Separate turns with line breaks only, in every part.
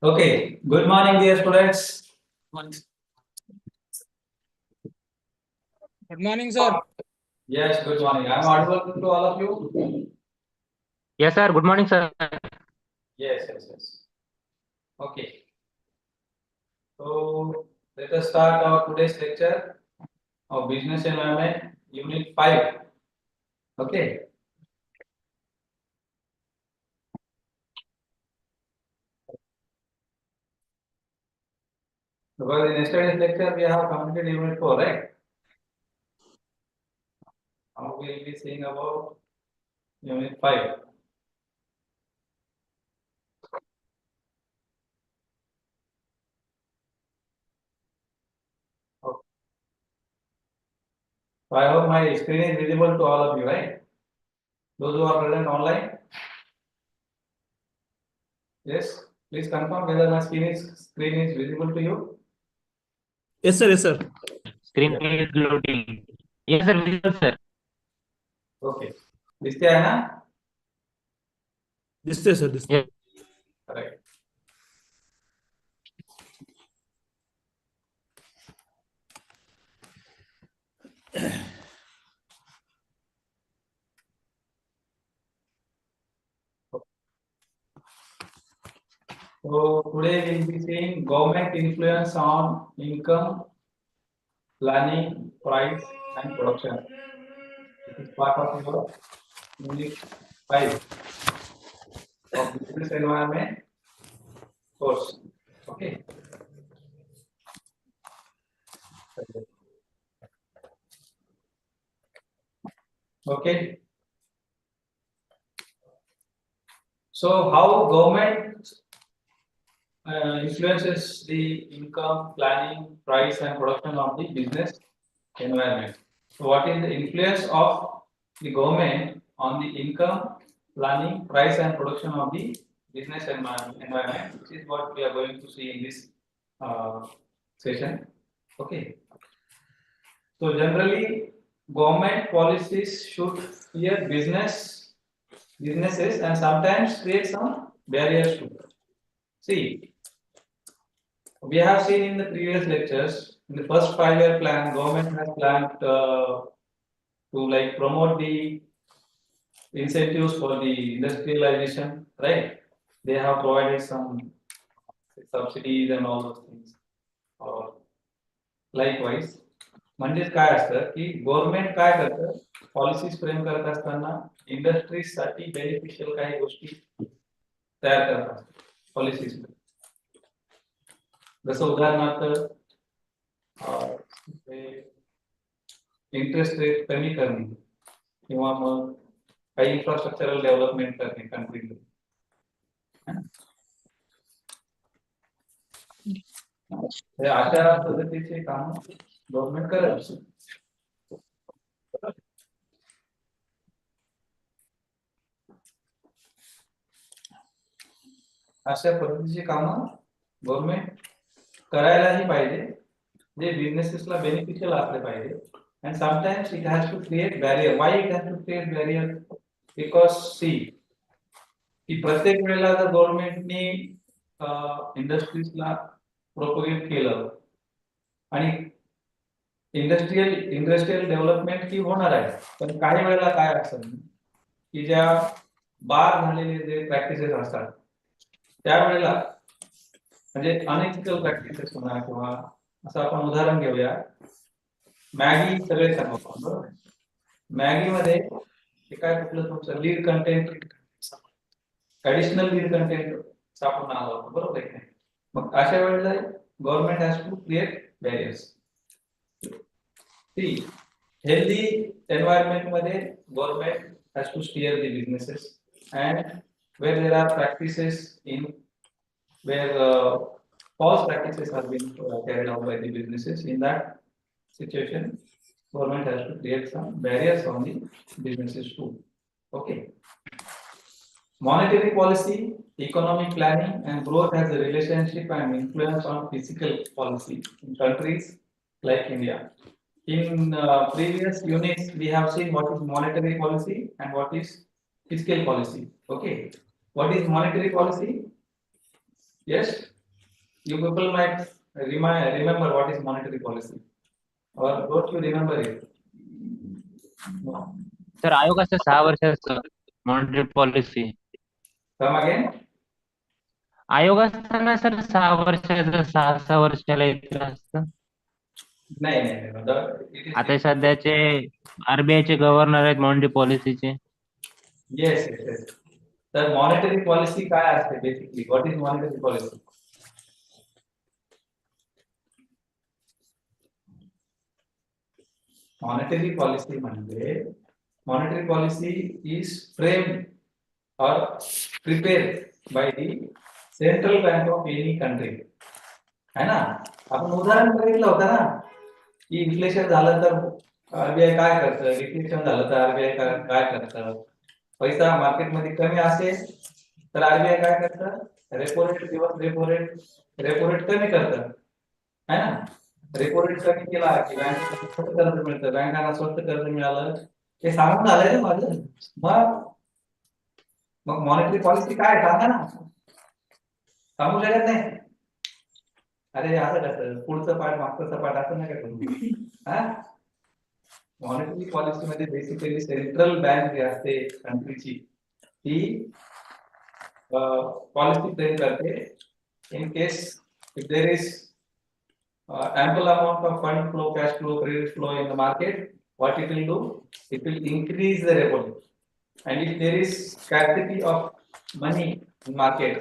Okay, good morning, dear students.
Good morning, sir.
Yes, good morning. I'm audible to all of you.
Yes, sir. Good morning, sir.
Yes. Okay. So let us start our today's lecture of Business Environment, Unit 5. Okay. Because in yesterday's lecture we have completed Unit 4, right? Now we will be seeing about Unit 5. Okay. So I hope my screen is visible to all of you, right? Those who are present online. Yes, please confirm whether my screen is visible to you.
Yes, sir. Yes, sir.
Screen is loading. Yes, sir. Visible, sir.
Okay. दिसते आहे ना?
दिसते sir दिसते.
Yes.
Correct. So today we'll be seeing government influence on income, planning, price, and production. This is part of your Unit 5 of Business Environment course. Okay. Okay. So how government influences the income, planning, price, and production of the business environment. So what is the influence of the government on the income, planning, price, and production of the business environment? This is what we are going to see in this session. Okay. So generally, government policies should steer businesses and sometimes create some barriers too. See, we have seen in the previous lectures, in the first 5-year plan, government has planned to like promote the incentives for the industrialization, right? They have provided some subsidies and all those things. Likewise, म्हणजेच काय असतं की government काय करतं policies frame करत असताना इंडस्ट्रीजसाठी beneficial काही गोष्टी तयार करत असतात पॉलिसीज मध्ये. जसं उदाहरणार्थ इंटरेस्ट रेट कमी करणे किंवा मग काही इन्फ्रास्ट्रक्चरल डेव्हलपमेंट करणे कंट्रीमध्ये. अशा पद्धतीचे काम गव्हर्नमेंट करत असते. अशा पद्धतीची कामं गव्हर्नमेंट करायलाही पाहिजे जे बिझनेसेसला बेनिफिशियल असले पाहिजे. And sometimes it has to create barrier. Why it has to create barrier? Because see, की प्रत्येक वेळेला जर गव्हर्नमेंटनी इंडस्ट्रीजला प्रोपोगेट केलं आणि इंडस्ट्रियल डेव्हलपमेंट ही होणार आहे, पण काही वेळेला काय असतं की ज्या बाद झालेले जे प्रॅक्टिसेस असतात त्यावेळेला म्हणजे अनएथिकल प्रॅक्टिसेस म्हणा किंवा असं आपण उदाहरण घेऊया. मॅगी सगळे सांगतो बरोबर. मॅगी मध्ये हे काय कुठलं तुमचं lead content additional lead content सापडून आलं होतं बरोबर आहे. मग अशा वेळेला government has to create barriers. See, healthy environment मध्ये government has to steer the businesses, and where there are practices in where false practices are being carried out by the businesses, in that situation government has to create some barriers on the businesses too. Okay. Monetary policy, economic planning, and growth has a relationship and influence on fiscal policy in countries like India. In previous units, we have seen what is monetary policy and what is fiscal policy. Okay, what is monetary policy? Yes, you people might remember what is monetary policy, or don't you remember it? No.
Sir आयोगाचं 6 वर्षाचं monetary policy.
Come again.
आयोगाचं ना sir 6 वर्षाचं 6 वर्षाला येत असतं.
नाही नाही नाही. It is
आता सध्याचे आरबीआयचे गव्हर्नर आहेत मॉनिटरी पॉलिसीचे.
yes, yes, yes. तर monetary policy काय असते basically? What is monetary policy? Monetary policy म्हणजे monetary policy is framed or prepared by the central bank of any country. है ना? आपण उदाहरण बघितलं होतं ना की इन्फ्लेशन झालं तर आरबीआय काय करतं, डिफ्लेशन झालं तर आरबीआय काय करतं, पैसा मार्केटमध्ये कमी असेल तर आरबीआय काय करतं, रेपो रेट किंवा रेपो रेट कमी करतं, है ना? रेपो रेट कमी केला की बँकेला स्वस्त कर्ज मिळतं, बँकांना स्वस्त कर्ज मिळालं, हे सांगून झालंय ना माझं. मग मॉनिटरी पॉलिसी काय सांगा ना, सांगू शकत नाही. अरे असं कसं पुढचं पाठ मागचं पाठ असं नाही का? मॉनिटरी पॉलिसी मध्ये बेसिकली सेंट्रल बँक जी असते कंट्रीची ती पॉलिसी फ्रेम करते. In case if there is ample amount of fund flow, cash flow, credit flow in the market, what it will do? It will increase the repo rate. And if there is scarcity of money in market,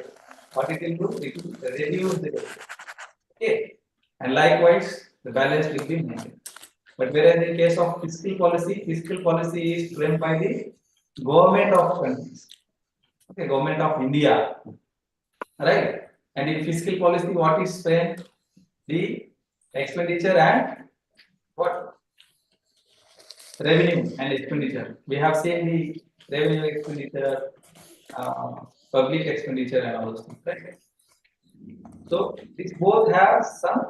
what it will do? It will reduce the repo rate. Okay, and likewise the balance will be maintained. But whereas in case of fiscal policy is framed by the government of countries. Okay, government of India, right? And in fiscal policy, what is framed? The expenditure and what? Revenue and expenditure. We have seen the revenue expenditure, public expenditure and all those things, right? So these both have some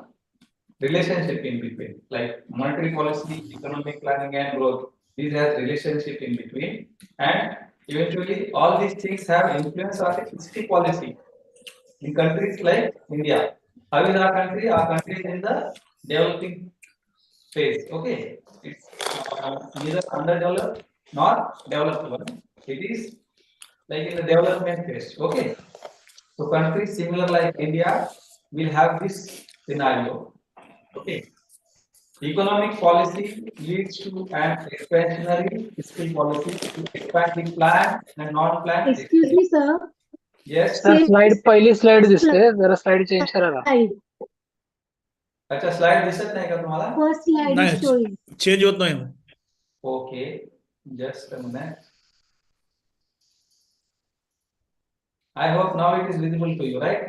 relationship in between, like monetary policy, economic planning and growth. These have relationship in between, and eventually all these things have influence on the fiscal policy in countries like India. How is our country? Our country is in the developing phase. Okay, it's neither underdeveloped nor developed one. It is like in the development phase. Okay, so countries similar like India will have this scenario. Okay, economic policy leads to an expansionary fiscal policy to expand the plan and non-plan.
Excuse me, sir.
Yes.
Sir पहिली slide दिसते, जरा slide change करा ना.
Slide.
अच्छा, slide दिसत नाही का तुम्हाला?
First slide is
नाही
showing.
चेंज होत नाही.
Okay, just a minute. I hope now it is visible to you, right?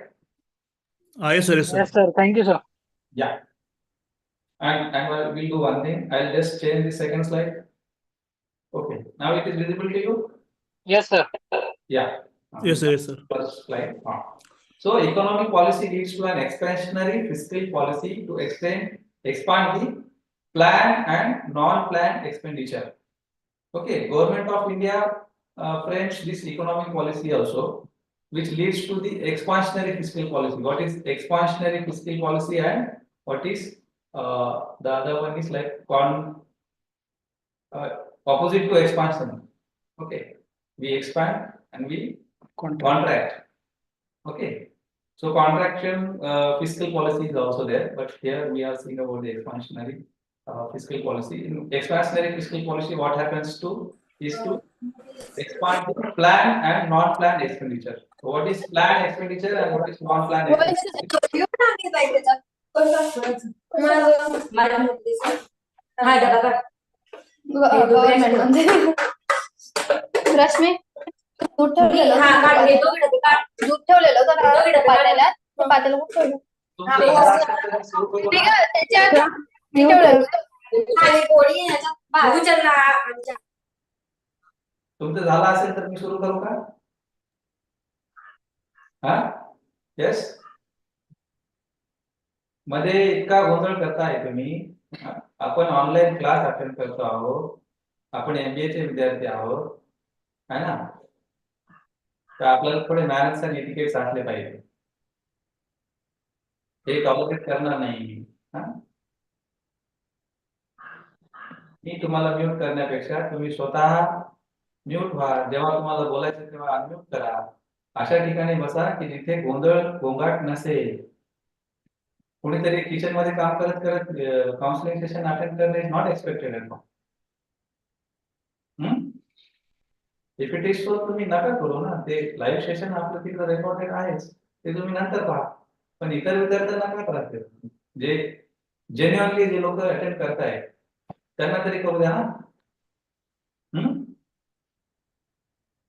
Yes sir, yes sir.
Yes sir, thank you sir.
Yeah. And we'll do one thing. I'll just change the second slide. Okay, now it is visible to you?
Yes sir.
Yeah.
Yes sir, yes sir.
First slide. So economic policy leads to an expansionary fiscal policy to expand the planned and non-planned expenditure. Okay, government of India frames this economic policy also, which leads to the expansionary fiscal policy. What is expansionary fiscal policy and what is the other one is like opposite to expansion. Okay, we expand and we contract. Okay, so contraction fiscal policy is also there, but here we are seeing about the expansionary fiscal policy. In expansionary fiscal policy, what happens to is to expand the planned and non-planned expenditure. So what is planned expenditure and what is non-planned expenditure?
Rashmi दूध ठेवलेलं होतं पातेल्यात, पातेलं कुठं ठेवलं? मी ठेवलेलं.
तुमचं झालं असेल तर मी सुरू करू का? हा, येस. मध्ये इतका गोंधळ करताय तुम्ही आपण ऑनलाईन क्लास अटेंड करतो आहोत, आपण MBA चे विद्यार्थी आहोत, है ना? तर आपल्याला थोडे मॅनर्स आणि एटिकेट्स असले पाहिजे. हे टॉलरेट करणार नाही. हा? मी तुम्हाला म्यूट करण्यापेक्षा तुम्ही स्वतः म्यूट व्हा. जेव्हा तुम्हाला बोलायचं तेव्हा अनम्यूट करा. अशा ठिकाणी बसा की जिथे गोंधळ गोंगाट नसेल. कोणीतरी किचन मध्ये काम करत करत काउन्सिलिंग सेशन अटेंड करणे is not expected at all. If it is so तुम्ही नका करू ना. ते लाईव्ह सेशन आपलं तिकडे रेकॉर्डेड आहेच, ते तुम्ही नंतर पहा. पण इतर विद्यार्थ्यांना काय त्रास देतो? जे जेन्युअनली जे लोक अटेंड करतायत त्यांना तरी करू द्या ना.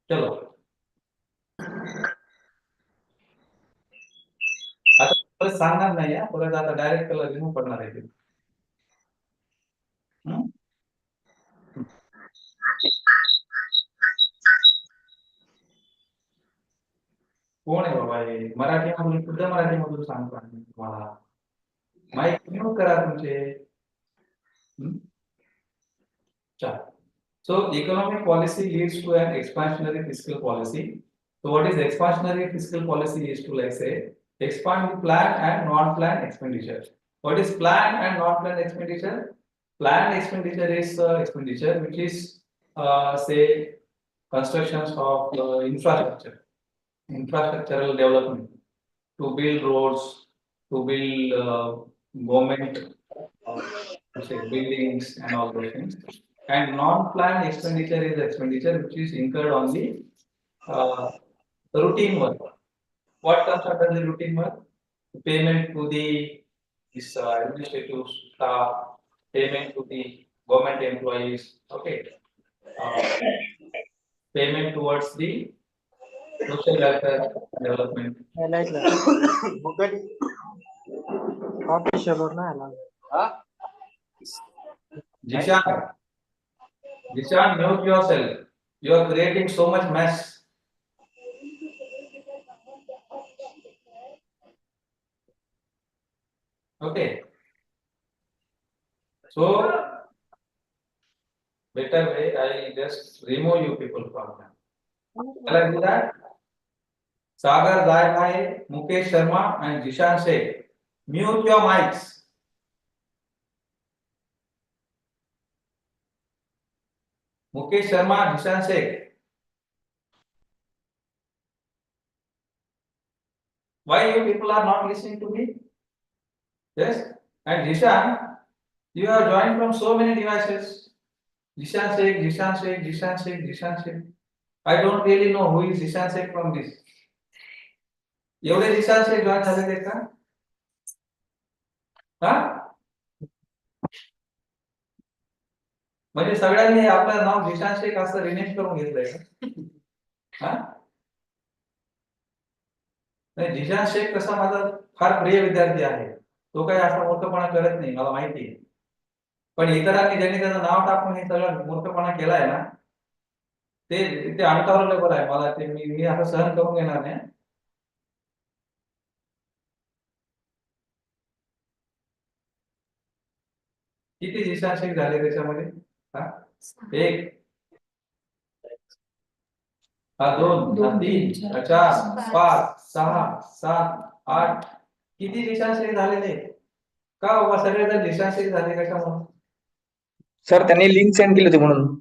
चलो आता परत सांगणार नाही. परत आता डायरेक्ट त्याला रिमूव्ह करणार आहे. कोण आहे बाबा हे? मराठीमधून शुद्ध मराठीमधून सांगतो आम्ही तुम्हाला. माईक म्यूट करा तुमचे. So economic policy leads to an expansionary fiscal policy. So what is expansionary fiscal policy is to, like, say, expand the planned and non-planned expenditure. What is planned and non-planned expenditure? Planned expenditure is expenditure which is say constructions of infrastructural development, to build roads, to build government say buildings and all those things. And non-planned expenditure is expenditure which is incurred on the routine work. What comes under the routine work? Payment to the administrative staff, payment to the government employees, okay, payment towards the social welfare development. Jishan, mute yourself. You are creating so much mess. Okay. So, better way, I just remove you people from them. Shall I do that? Sagar Dai, Mukesh Sharma and Jishan Sheikh, mute your mics. Mukesh Sharma, Jishan Sheikh. Why you people are not listening to me? Yes? And Jishan, you have joined from so many devices. Jishan Sheikh, Jishan Sheikh, Jishan Sheikh, Jishan Sheikh. I don't really know who is Jishan Sheikh from this. एवढे Jishan Sheikh join झालेले का? हा? म्हणजे सगळ्यांनी आपलं नाव जिशान शेख असं rename करून घेतलंय का? हा? नाही, जिशान शेख कसा माझा फार प्रिय विद्यार्थी आहे. तो काही असा मूर्खपणा करत नाही, मला माहिती आहे. पण इतरांनी ज्यांनी त्याचं नाव टाकून हे सगळं मूर्खपणा केलाय ना, ते अनटॉलरेबल आहे. मला ते मी असं सहन करून घेणार नाही. किती जिशान शेख झाले त्याच्यामध्ये? हा? एक, दोन, तीन, चार, पाच, सहा, सात, आठ. किती जिशान शेख झालेले? का बाबा सगळेजण जिशान शेख झाले कशामुळे?
सर त्यांनी लिंक सेंड केली होती म्हणून.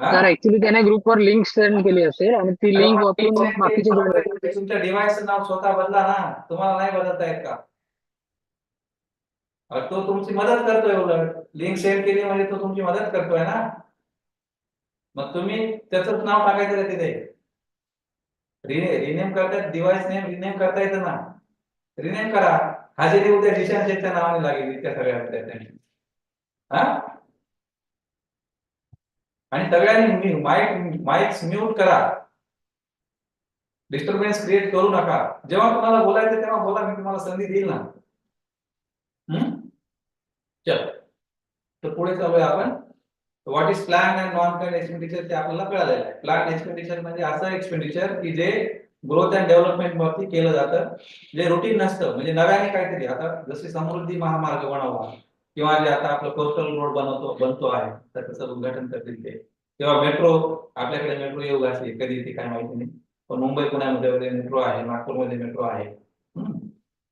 तर ऍक्च्युली त्याने ग्रुपवर लिंक सेंड केली असेल आणि ती लिंक वापरून बाकीचे जण
तुमच्या डिव्हाइसचं नाव स्वतः बदला ना. तुम्हाला नाही बदलता येत का? तो तुमची मदत करतोय. उलट लिंक सेंड केली म्हणजे तो तुमची मदत करतोय ना. मग तुम्ही त्याचंच नाव टाकायचं का तिथे? रिनेम करतात, डिव्हाइस नेम रिनेम करता येतं ना. रिनेम करा. हजेरी उद्या जिशान शेखच्या नावाने लागेल इतक्या सगळ्या विद्यार्थ्यांनी. हा? आणि सगळ्यांनी माईक्स म्यूट करा. डिस्टर्बन्स क्रिएट करू नका. जेव्हा तुम्हाला बोलायचं तेव्हा बोला, मी तुम्हाला संधी देईल ना. चल, तर पुढे चालूया आपण. What is plan and non plan expenditure ते आपल्याला कळालेलं आहे. प्लॅन एक्सपेंडिचर म्हणजे असं एक्सपेंडिचर की जे ग्रोथ अँड डेव्हलपमेंट वरती केलं जातं, जे रुटीन नसतं. म्हणजे नव्याने काहीतरी, आता जसे समृद्धी महामार्ग बनवला, किंवा जे आता आपलं कोस्टल रोड बनतो आहे तर त्याचं उद्घाटन करतील ते, किंवा मेट्रो, आपल्याकडे मेट्रो येऊ घातली कधी ते काय माहिती नाही, पण मुंबई पुण्यामध्ये वगैरे मेट्रो आहे, नागपूरमध्ये मेट्रो आहे.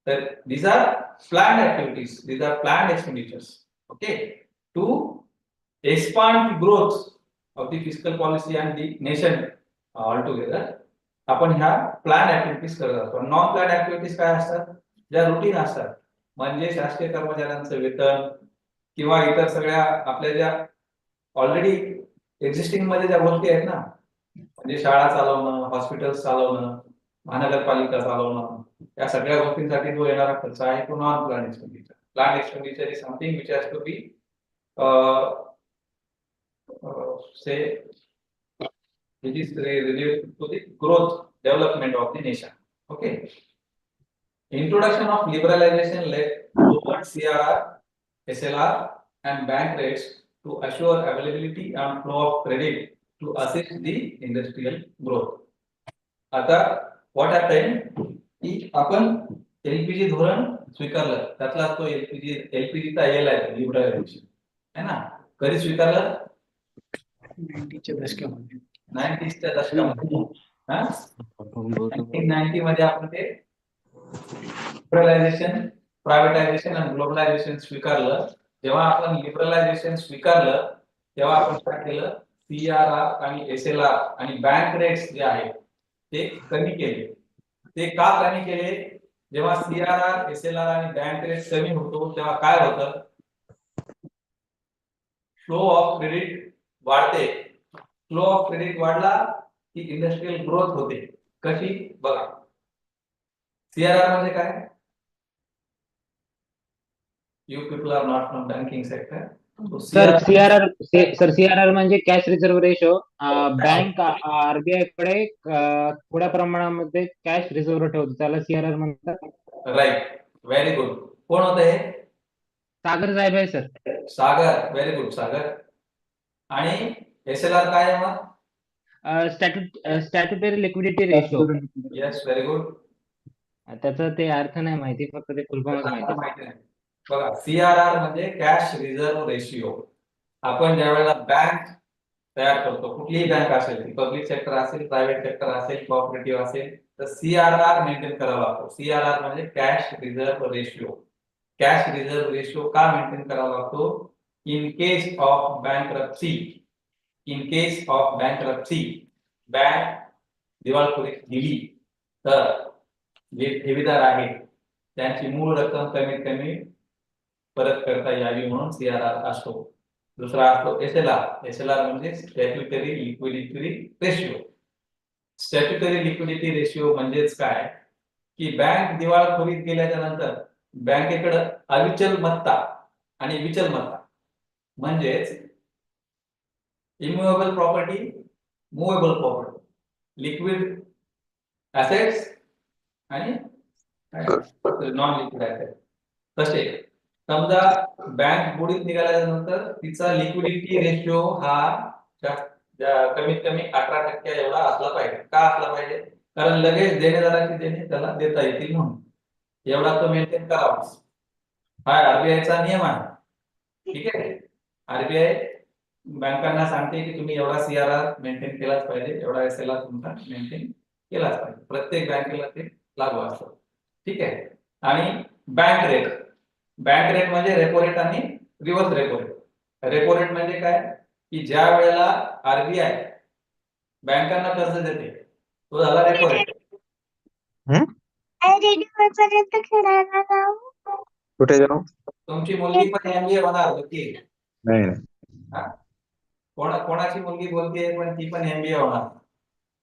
तर these are planned activities, these are planned expenditures, okay, to expand the growth of the fiscal policy and the nation altogether. आपण ह्या प्लॅन ऍक्टिव्हिटीज करत असतो. नॉन प्लॅन ऍक्टिव्हिटीज काय असतात, ज्या रुटीन असतात, म्हणजे शासकीय कर्मचाऱ्यांचं वेतन किंवा इतर सगळ्या आपल्या ज्या ऑलरेडी एक्झिस्टिंग मध्ये ज्या गोष्टी आहेत ना, म्हणजे शाळा चालवणं, हॉस्पिटल्स चालवणं, महानगरपालिका चालवणं, या सगळ्या गोष्टींसाठी जो येणारा खर्च आहे तो non plan expenditure. Plan expenditure is something which has to be say it is related to the growth development of the nation. Okay. Introduction of liberalization led towards CRR, SLR and bank rates to assure availability and flow of credit to assist the industrial growth. आता what happened की आपण LPG धोरण स्वीकारलं, त्यातला तो एलपीजीचा L आहे liberalisation है ना, कधी स्वीकारलं
90च्या दशकामध्ये
90च्या दशकामध्ये. 1990 मध्ये आपण ते लिबरलायझेशन, प्रायव्हेटायझेशन आणि ग्लोबलायझेशन स्वीकारलं. जेव्हा आपण लिबरलायझेशन स्वीकारलं तेव्हा आपण काय केलं, सीआरआर आणि एसएलआर आणि बँक रेट्स जे आहेत ते कमी केले. ते का कमी केले, जेव्हा सीआरआर, एसएलआर आणि बँक रेट कमी होतो तेव्हा काय होतं, फ्लो ऑफ क्रेडिट वाढते. फ्लो ऑफ क्रेडिट वाढला की इंडस्ट्रियल ग्रोथ होते. कशी बघा, सीआरआर म्हणजे काय, you people are not from banking sector.
Sir CRR म्हणजे cash reserve ratio. Bank RBI कडे थोड्या प्रमाणामध्ये कॅश रिझर्व्ह ठेवतो, त्याला सीआरआर म्हणतात.
Right, very good. कोण होतं हे,
सागर साहेब आहे sir.
Sagar, very good Sagar. आणि एसएलआर काय आहे मग,
statutory liquidity ratio.
Yes, very good.
त्याचा ते अर्थ नाही माहिती, फक्त ते फुल फॉर्मच माहिती.
बघा, सीआरआर म्हणजे कॅश रिझर्व्ह रेशिओ. आपण ज्या वेळेला बँक तयार करतो, कुठलीही बँक असेल, पब्लिक सेक्टर असेल, प्रायव्हेट सेक्टर असेल, कोऑपरेटिव्ह असेल, तर सीआरआर मेंटेन करावा लागतो. सीआरआर म्हणजे cash reserve ratio. Cash reserve ratio का मेंटेन करावा लागतो, in case of bankruptcy, in case of bankruptcy, bank दिवाळखोरी दिली तर जे ठेवीदार आहेत त्यांची मूळ रक्कम कमीत कमी परत करता यावी म्हणून सीआरआर असतो. दुसरा असतो एसएलआर. एसएलआर म्हणजे statutory liquidity ratio. Statutory liquidity ratio म्हणजेच काय की बँक दिवाळखोरीत गेल्याच्या नंतर बँकेकडे अविचल मत्ता आणि विचल मत्ता म्हणजेच immovable property, movable property, liquid assets आणि नॉन लिक्विड ऍसेट. तसे समजा बँक बुडीत निघाल्यानंतर तिचा लिक्विडिटी रेशिओ हा कमीत कमी 18% एवढा असला पाहिजे. का असला पाहिजे, कारण लगेच देणेदाराची देणे त्याला देता येतील म्हणून एवढा तो मेंटेन करावा. हा आरबीआयचा नियम आहे. ठीक आहे, आरबीआय बँकांना सांगते की तुम्ही एवढा सीआरआर मेंटेन केलाच पाहिजे, एवढा एसएलआर तुमचा मेंटेन केलाच पाहिजे. प्रत्येक बँकेला ते लागू असतं. ठीक आहे. आणि बँक रेट, बँक रेट म्हणजे रेपो रेट आणि reverse repo rate. Repo rate म्हणजे काय की ज्या वेळेला आरबीआय बँकांना कर्ज देते तो झाला रेपो रेट.
कुठे जाऊ,
तुमची मुलगी पण एमबीए होणार होती.
नाही
कोणाची मुलगी बोलते पण ती पण एमबीए होणार.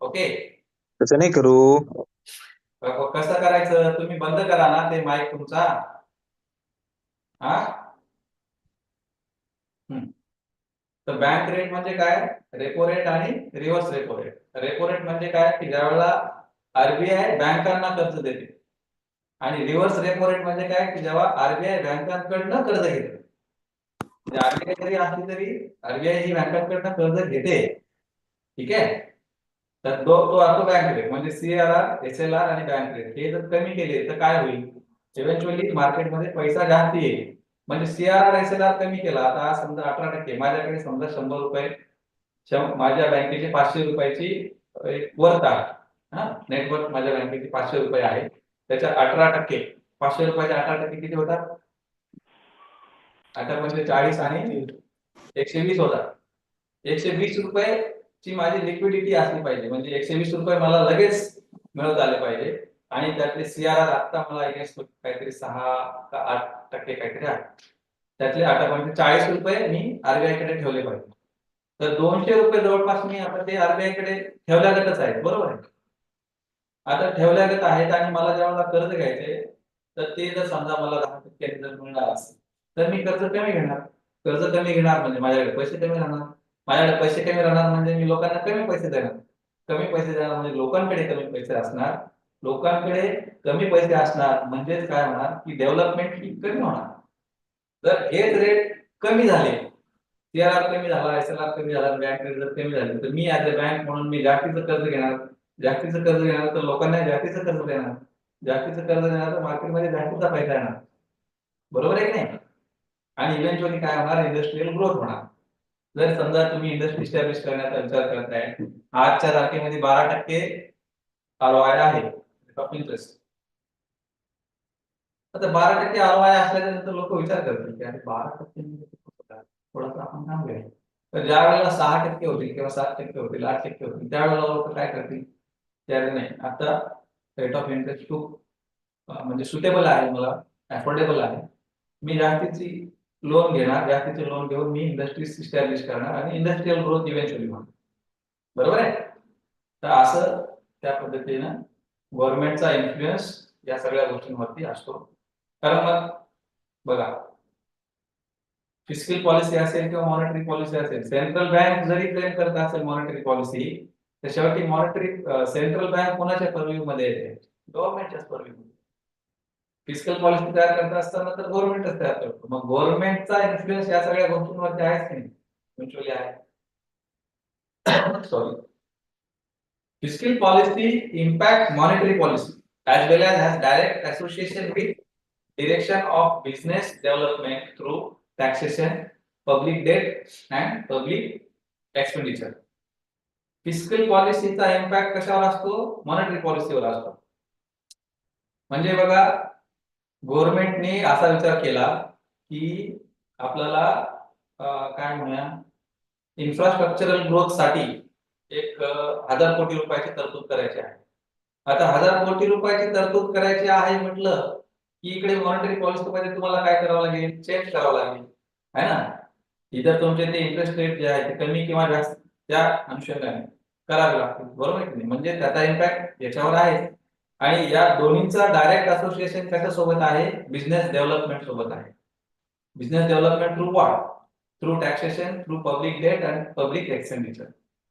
ओके,
तसं नाही करू.
कसं करायचं, तुम्ही बंद करा ना ते माईक तुमचा. हा, तर बँक रेट म्हणजे काय, रेपो रेट आणि reverse repo rate. Repo rate म्हणजे काय की ज्यावेळेला आरबीआय बँकांना कर्ज देते, आणि रिव्हर्स रेपो रेट म्हणजे काय की जेव्हा आरबीआय बँकांकडनं कर्ज घेते. आरबीआय जरी असली तरी आरबीआय ही बँकांकडनं कर्ज घेते. ठीक आहे, तर तो असतो बँक रेट. म्हणजे सीआरआर, एसएलआर आणि बँक रेट हे जर कमी केले तर काय होईल, इव्हेंच्युअली मार्केटमध्ये पैसा जास्त येईल. म्हणजे सीआरआर एसएलआर कमी केला. आता समजा 18%, माझ्याकडे समजा 100 रुपये माझ्या बँकेचे 500 रुपयाची एक वर्थ आहे. हा, नेटवर्क माझ्या बँकेचे 500 रुपये आहे. त्याच्या 18%, 500 रुपयाचे 18% किती होतात? 18 म्हणजे 40 आणि 120 होतात. 120 रुपयाची माझी लिक्विडिटी असली पाहिजे. म्हणजे 120 रुपये मला लगेच मिळत आले पाहिजे. आणि त्यातले सीआरआर आता मला काहीतरी 6 का 8% काहीतरी आहे. त्यातले 8 म्हणजे 40 रुपये मी आरबीआय कडे ठेवले पाहिजे. तर 200 रुपये जवळपास मी आता ते आरबीआय कडे ठेवल्यागतच आहेत, बरोबर आहे. आता ठेवल्यागत आहेत आणि मला जेव्हा कर्ज घ्यायचे तर ते जर समजा मला 10% जर मिळणार असेल तर मी कर्ज कमी घेणार. कर्ज कमी घेणार म्हणजे माझ्याकडे पैसे कमी राहणार. माझ्याकडे पैसे कमी राहणार म्हणजे मी लोकांना कमी पैसे देणार. कमी पैसे देणार म्हणजे लोकांकडे कमी पैसे असणार. लोकांकडे कमी पैसे असणार म्हणजेच काय होणार की डेव्हलपमेंट ही कमी होणार. जर हेच रेट कमी झाले, सीआरआर कमी झाला, एसएलआर कमी झाला, बँक रेट जर कमी झाले तर मी ऍज अ बँक म्हणून मी जास्तीचं कर्ज घेणार. जास्तीचं कर्ज घेणार तर लोकांना जास्तीचं कर्ज देणार. जास्तीचं कर्ज देणार तर मार्केटमध्ये जास्तीचा पैसा येणार. बरोबर आहे की नाही? आणि इव्हेंच्युअली काय होणार? इंडस्ट्रियल ग्रोथ होणार. जर समजा तुम्ही इंडस्ट्री इस्टॅब्लिश करण्याचा विचार करताय, आजच्या तारखेमध्ये 12% आरओआय आहे ऑफ इंटरेस्ट. आता 12% आरओआय असल्यानंतर लोक विचार करतील की अरे 12% म्हणजे थोडंसं आपण थांबूया. तर ज्या वेळेला 6% होतील किंवा 7% होतील, 8% होतील, त्यावेळेला लोक काय करतील? त्याने नाही, आता रेट ऑफ इंटरेस्ट खूप म्हणजे सुटेबल आहे, मला अफोर्डेबल आहे, मी जास्तीची लोन घेणार. जास्तीचे लोन घेऊन मी इंडस्ट्रीज इस्टॅब्लिश करणार आणि इंडस्ट्रियल ग्रोथ इव्हेंच्युअली होणार. बरोबर आहे. तर असं त्या पद्धतीनं गव्हर्नमेंटचा इन्फ्लुएन्स या सगळ्या गोष्टींवरती असतो. कारण मग बघा, फिस्कल पॉलिसी असेल किंवा मॉनिटरी पॉलिसी असेल, सेंट्रल बँक जरी क्लेम करत असेल मॉनिटरी पॉलिसी, तर शेवटी मॉनिटरी सेंट्रल बँक कोणाच्या पर्व्ह्यू मध्ये येते? गव्हर्नमेंटच्याच पर्व्ह्यू मध्ये. फिस्कल पॉलिसी तयार करत असताना तर गव्हर्नमेंटच तयार करतो. मग गव्हर्नमेंटचा इन्फ्लुएन्स या सगळ्या गोष्टींवरती आहेच की नाही? म्युच्युअली आहे. Sorry, fiscal policy impact monetary policy as well as has direct association with direction of business development through taxation, public debt and public expenditure. Fiscal पॉलिसीचा इम्पॅक्ट कशावर असतो? मॉनिटरी पॉलिसीवर असतो. म्हणजे बघा, गव्हर्नमेंटने असा विचार केला की आपल्याला काय म्हणूया, इन्फ्रास्ट्रक्चरल ग्रोथ साठी 1000 कोटी रुपयाची तरतूद करायची आहे. आता 1000 कोटी रुपयाची तरतूद करायची आहे म्हटलं की इकडे मॉनिटरी पॉलिसीमध्ये तुम्हाला काय करावं लागेल? चेंज करावं लागेल, है ना? इतर तुमचे ते इंटरेस्ट रेट जे आहे ते कमी किंवा जास्त त्या अनुषंगाने करावे लागतील. बरोबर आहे की नाही? म्हणजे त्याचा इम्पॅक्ट याच्यावर आहे. आणि या दोन्हींचा डायरेक्ट असोसिएशन कशासोबत आहे? बिझनेस डेव्हलपमेंट सोबत आहे. Business development through what? Through taxation, through public debt and public expenditure.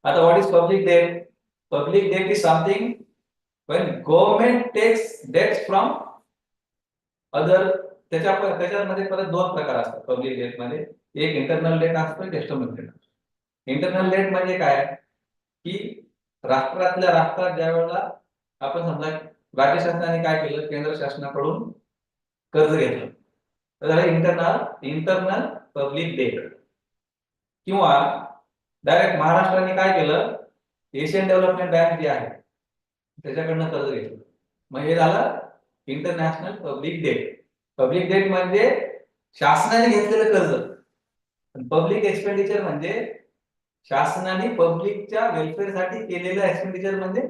आता what is public debt? Public debt is something when government takes debts from other. त्याच्यामध्ये परत दोन प्रकार असतात पब्लिक डेट मध्ये. एक इंटरनल डेट असतो, एक एक्सटर्नल डेट असतो. इंटरनल डेट म्हणजे काय की राष्ट्रातल्या राष्ट्रात ज्या वेळेला आपण समजा राज्य शासनाने काय केलं, केंद्र शासनाकडून कर्ज घेतलं, तर इंटरनल पब्लिक डेट. किंवा डायरेक्ट महाराष्ट्राने काय केलं, एशियन डेव्हलपमेंट बँक जी आहे त्याच्याकडनं कर्ज घेतलं, मग हे झालं international public debt. Public date म्हणजे शासनाने घेतलेलं कर्ज. पब्लिक एक्सपेंडिचर म्हणजे शासनाने पब्लिकच्या वेलफेअरसाठी केलेलं एक्सपेंडिचर म्हणजे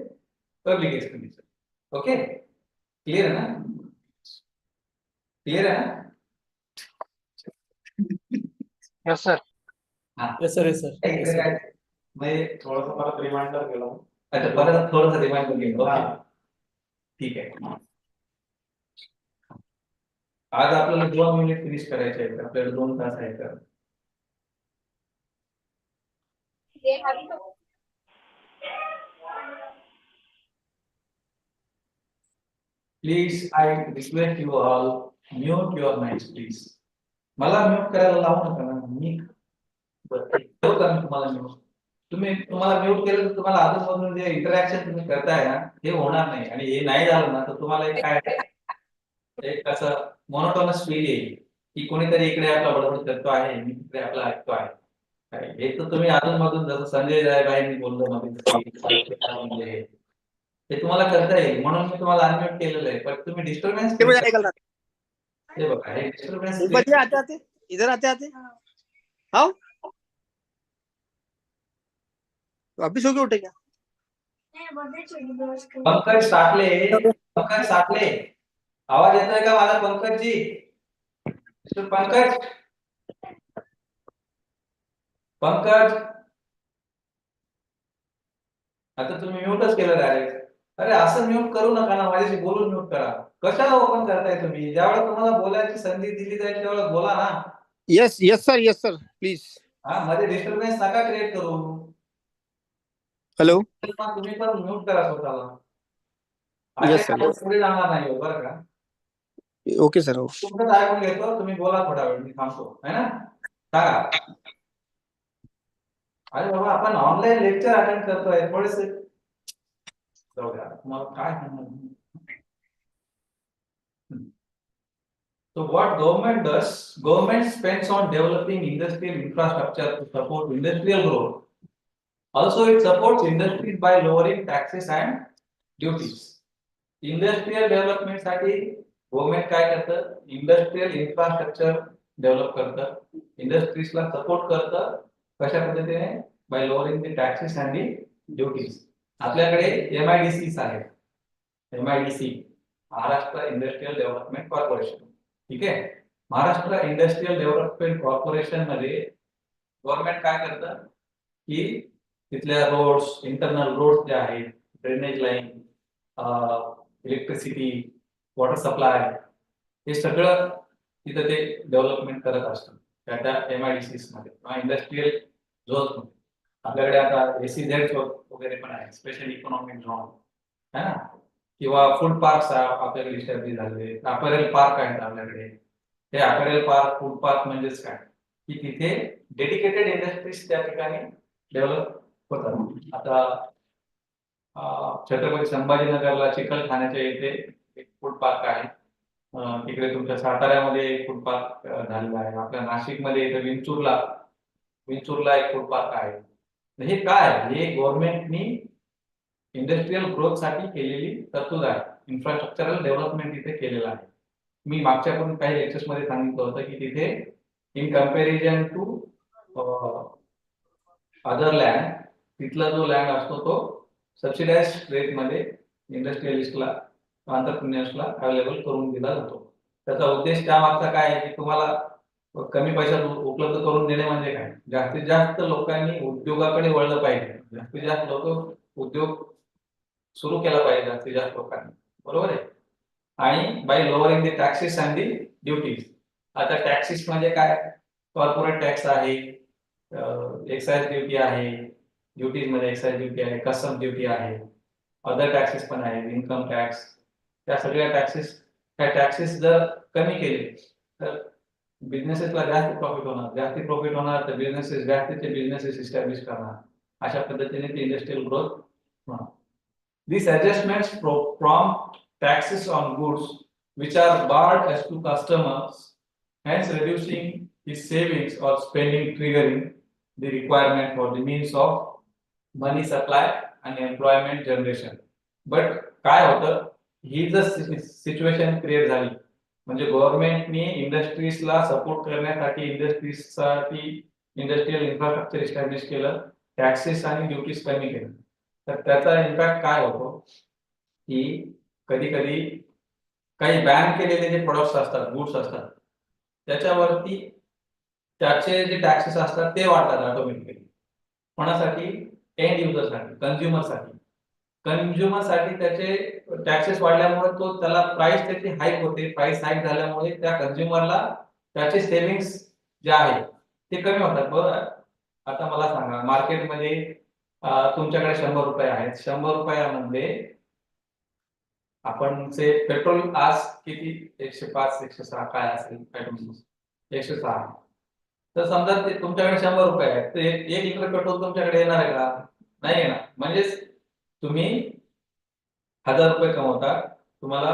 पब्लिक एक्सपेंडिचर. ओके, क्लिअर आहे ना? क्लिअर आहे ना?
Yes sir.
Yes sir, yes sir, yes sir.
म्हणजे थोडंसं परत रिमाइंडर केलं. अच्छा, परत थोडंसं रिमाइंडर केलं. ओके, ठीक आहे. आज आपल्याला 2 मिनिट फिनिश करायचे आहेत. आपल्याला 2 तास आहेत. Please I request you all, mute your mics please. मला म्यूट करायला लावू नका ना. मी तुम्हाला म्यूट, तुम्हाला म्यूट केलं तर तुम्हाला अजून जे इंटरॅक्शन तुम्ही करताय ना हे होणार नाही. आणि हे नाही झालं ना तर तुम्हाला एक काय, एक असं मोनोटोनस फील येईल. की कोणीतरी इकडे आपला बडबड करतो आहे, मी तिकडे आपला ऐकतो आहे. हे तर तुम्ही अधूनमधून जसं संजय रायबाईंनी बोललं म्हणजे हे तुम्हाला करता येईल म्हणून मी तुम्हाला अनम्यूट केलेलं आहे, पण तुम्ही डिस्टर्बन्स
मुझे निकल रहा
हे बघा हे डिस्टर्बन्स
ऊपर से आते आते इधर आते आते हाँ तो अभी सो के उठे क्या
पंकज साखले आवाज येतोय का माझा पंकजजी? मिस्टर पंकज आता तुम्ही म्यूटच केलं डायरेक्ट. अरे असं म्यूट करू नका ना, माझ्याशी बोलून म्यूट करा. कशाला ओपन करताय तुम्ही? ज्यावेळेस तुम्हाला बोलायची संधी दिली जाईल त्यावेळेस बोला ना.
यस यस सर प्लीज
हा मध्ये डिस्टर्बन्स नका क्रिएट करू.
हेलो
तुम्ही पण म्यूट करा स्वतःला.
Yes, sir.
पुढे जाणार नाही बरं का.
ओके सर
तुमचं ऐकून घेतो, तुम्ही बोला थोडा वेळ, मी थांबतो है ना. सांगा. अरे बाबा आपण ऑनलाईन लेक्चर अटेंड करतोय, थोडेसे जाऊ द्या तुम्हाला काय सांगणार. So what government does? Government spends on developing industrial infrastructure to support industrial growth. Also, it supports industries by lowering taxes and duties. Industrial development साठी गव्हर्नमेंट काय करतं? इंडस्ट्रियल इन्फ्रास्ट्रक्चर डेव्हलप करतं, इंडस्ट्रीजला सपोर्ट करतं. कशा पद्धतीने? Bye lowering the taxes and the duties. आपल्याकडे MIDCs आहेत. MIDC Maharashtra industrial development corporation. ठीक आहे. महाराष्ट्र इंडस्ट्रियल डेव्हलपमेंट कॉर्पोरेशन मध्ये गव्हर्नमेंट काय करतं की तिथल्या रोड्स, इंटरनल रोड्स जे आहेत, drainage line, electricity, water supply, हे सगळं तिथं ते डेव्हलपमेंट करत असतं त्या MIDCs मध्ये किंवा इंडस्ट्रियल झोन्स मध्ये. आपल्याकडे आता SEZ वगैरे पण आहे, स्पेशल इकॉनॉमिक झोन है ना, किंवा फूड पार्क आपल्याकडे इस्टॅब्लिश झाले, अपॅरल पार्क आहेत आपल्याकडे. हे अपॅरल पार्क, फूड पार्क म्हणजेच काय की तिथे डेडिकेटेड इंडस्ट्रीज त्या ठिकाणी डेव्हलप होतात. आता छत्रपती संभाजीनगरला चिकलठाण्याच्या इथे एक फूड पार्क आहे. तिकडे तुमच्या साताऱ्यामध्ये एक फूड पार्क झालेला आहे. आपल्या नाशिकमध्ये इथे विंचूरला एक फूड पार्क आहे. हे काय? हे गव्हर्नमेंटनी इंडस्ट्रियल ग्रोथ साठी केलेली तरतूद आहे. इन्फ्रास्ट्रक्चरल डेव्हलपमेंट इथे केलेलं आहे. मी मागच्या पण काही लेक्चर्स मध्ये सांगितलं होतं की तिथे in comparison to other land, तिथला जो लँड असतो तो सबसिडाइज रेट मध्ये इंडस्ट्रियलिस्टला, एंटरप्रेन्युअर्सला अवेलेबल करून दिला जातो. त्याचा उद्देश त्यामागचा काय आहे की तुम्हाला कमी पैशात उपलब्ध करून देणे म्हणजे काय? जास्तीत जास्त लोकांनी उद्योगाकडे वळलं पाहिजे, जास्तीत जास्त लोक उद्योग सुरू केला पाहिजे जास्तीत जास्त लोकांनी, बरोबर आहे. आणि bye lowering the taxes and the duties. आता टॅक्सेस म्हणजे काय? कॉर्पोरेट टॅक्स आहे, एक्साइज ड्युटी आहे, ड्युटीज मध्ये एक्साइज ड्युटी आहे, कस्टम ड्युटी आहे, अदर टॅक्सेस पण आहे, इन्कम टॅक्स. त्या सगळ्या टॅक्सेस जर कमी केले तर बिझनेसेसला जास्त प्रॉफिट होणार, जास्ती प्रॉफिट होणार तर जास्तीचे बिझनेसेस इस्टॅब्लिश करणार. अशा पद्धतीने ते इंडस्ट्रियल ग्रोथ होणार. These adjustments prompt taxes on goods which are barred as to customers, hence reducing his savings or spending, triggering the requirement for the means of money supply and employment generation. But काय होतं? ही जर situation create झाली म्हणजे गव्हर्नमेंटनी इंडस्ट्रीजला support करण्यासाठी industrial infrastructure establish केलं, taxes आणि duties कमी केलं, तर त्याचा इम्पॅक्ट काय होतो की कधी कधी काही बॅन केलेले जे प्रोडक्ट्स असतात, गुड्स असतात, त्याच्यावरती त्याचे जे टॅक्सेस असतात ते वाढतात ऑटोमॅटिकली. कोणासाठी? एंड युजरसाठी, कंझ्युमरसाठी त्याचे टॅक्सेस वाढल्यामुळे त्याला प्राइस त्याची हाईक होते. प्राइस हाईक झाल्यामुळे त्या कंझ्युमरला त्याचे सेव्हिंग्स जे आहेत ते कमी होतात. बरोबर. आता मला सांगा, मार्केटमध्ये तुमच्याकडे 100 रुपये आहेत, 100 रुपयामध्ये आपण पेट्रोल आज किती 105 106 काय असेल, 106. तर समजा ते तुमच्याकडे 100 रुपये आहेत, तर 1 लिटर पेट्रोल तुमच्याकडे येणार आहे का? नाही येणार. म्हणजेच तुम्ही 1000 रुपये कमवता, तुम्हाला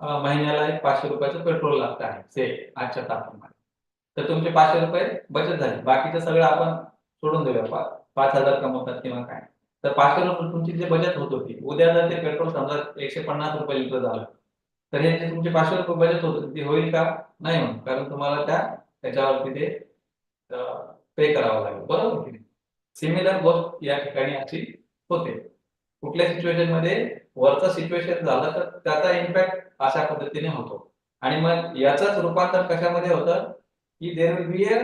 महिन्याला एक 500 रुपयाचं पेट्रोल लागत आहे से आजच्या तापमानात, तर तुमचे 500 रुपये बचत झाली. बाकीचं सगळं आपण सोडून देऊया, 5,000 कमवतात किंवा काय, तर 500 रुपये तुमची जी बचत होत होती, उद्या जर ते पेट्रोल समजा 150 रुपये लिटर झालं, तर हे जे तुमचे 500 रुपये बचत होत होती ती होईल का? नाही होईल, कारण तुम्हाला त्याच्यावरती ते पे करावं लागेल, बरोबर की नाही? सिमिलर गोष्ट या ठिकाणी अशी होते. कुठल्या सिच्युएशन मध्ये वरचं सिच्युएशन झालं तर त्याचा इम्पॅक्ट अशा पद्धतीने होतो. आणि मग याचंच रूपांतर कशामध्ये होतं की there will be a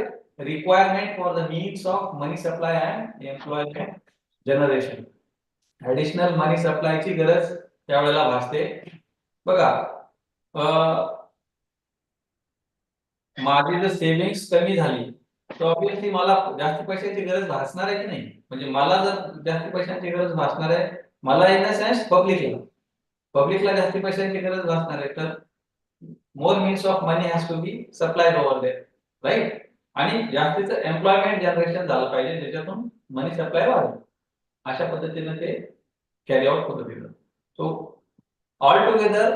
requirement for the needs of money supply and employment generation. Additional money सप्लायची गरज त्यावेळेला भासते. बघा, माझी जर सेव्हिंग्स कमी झाली तर ऑब्विसली मला जास्त पैशाची गरज भासणार आहे की नाही? म्हणजे मला जर जास्त पैशांची गरज भासणार आहे, मला इन अ सेन्स पब्लिकला जास्त पैशांची गरज भासणार आहे, तर more means of money has to be supplied over there, right? आणि जास्तीचं एम्प्लॉयमेंट जनरेशन झालं पाहिजे ज्याच्यातून मनी सप्लाय वाढेल. अशा पद्धतीने ते कॅरी आउट होतं तिथं. So altogether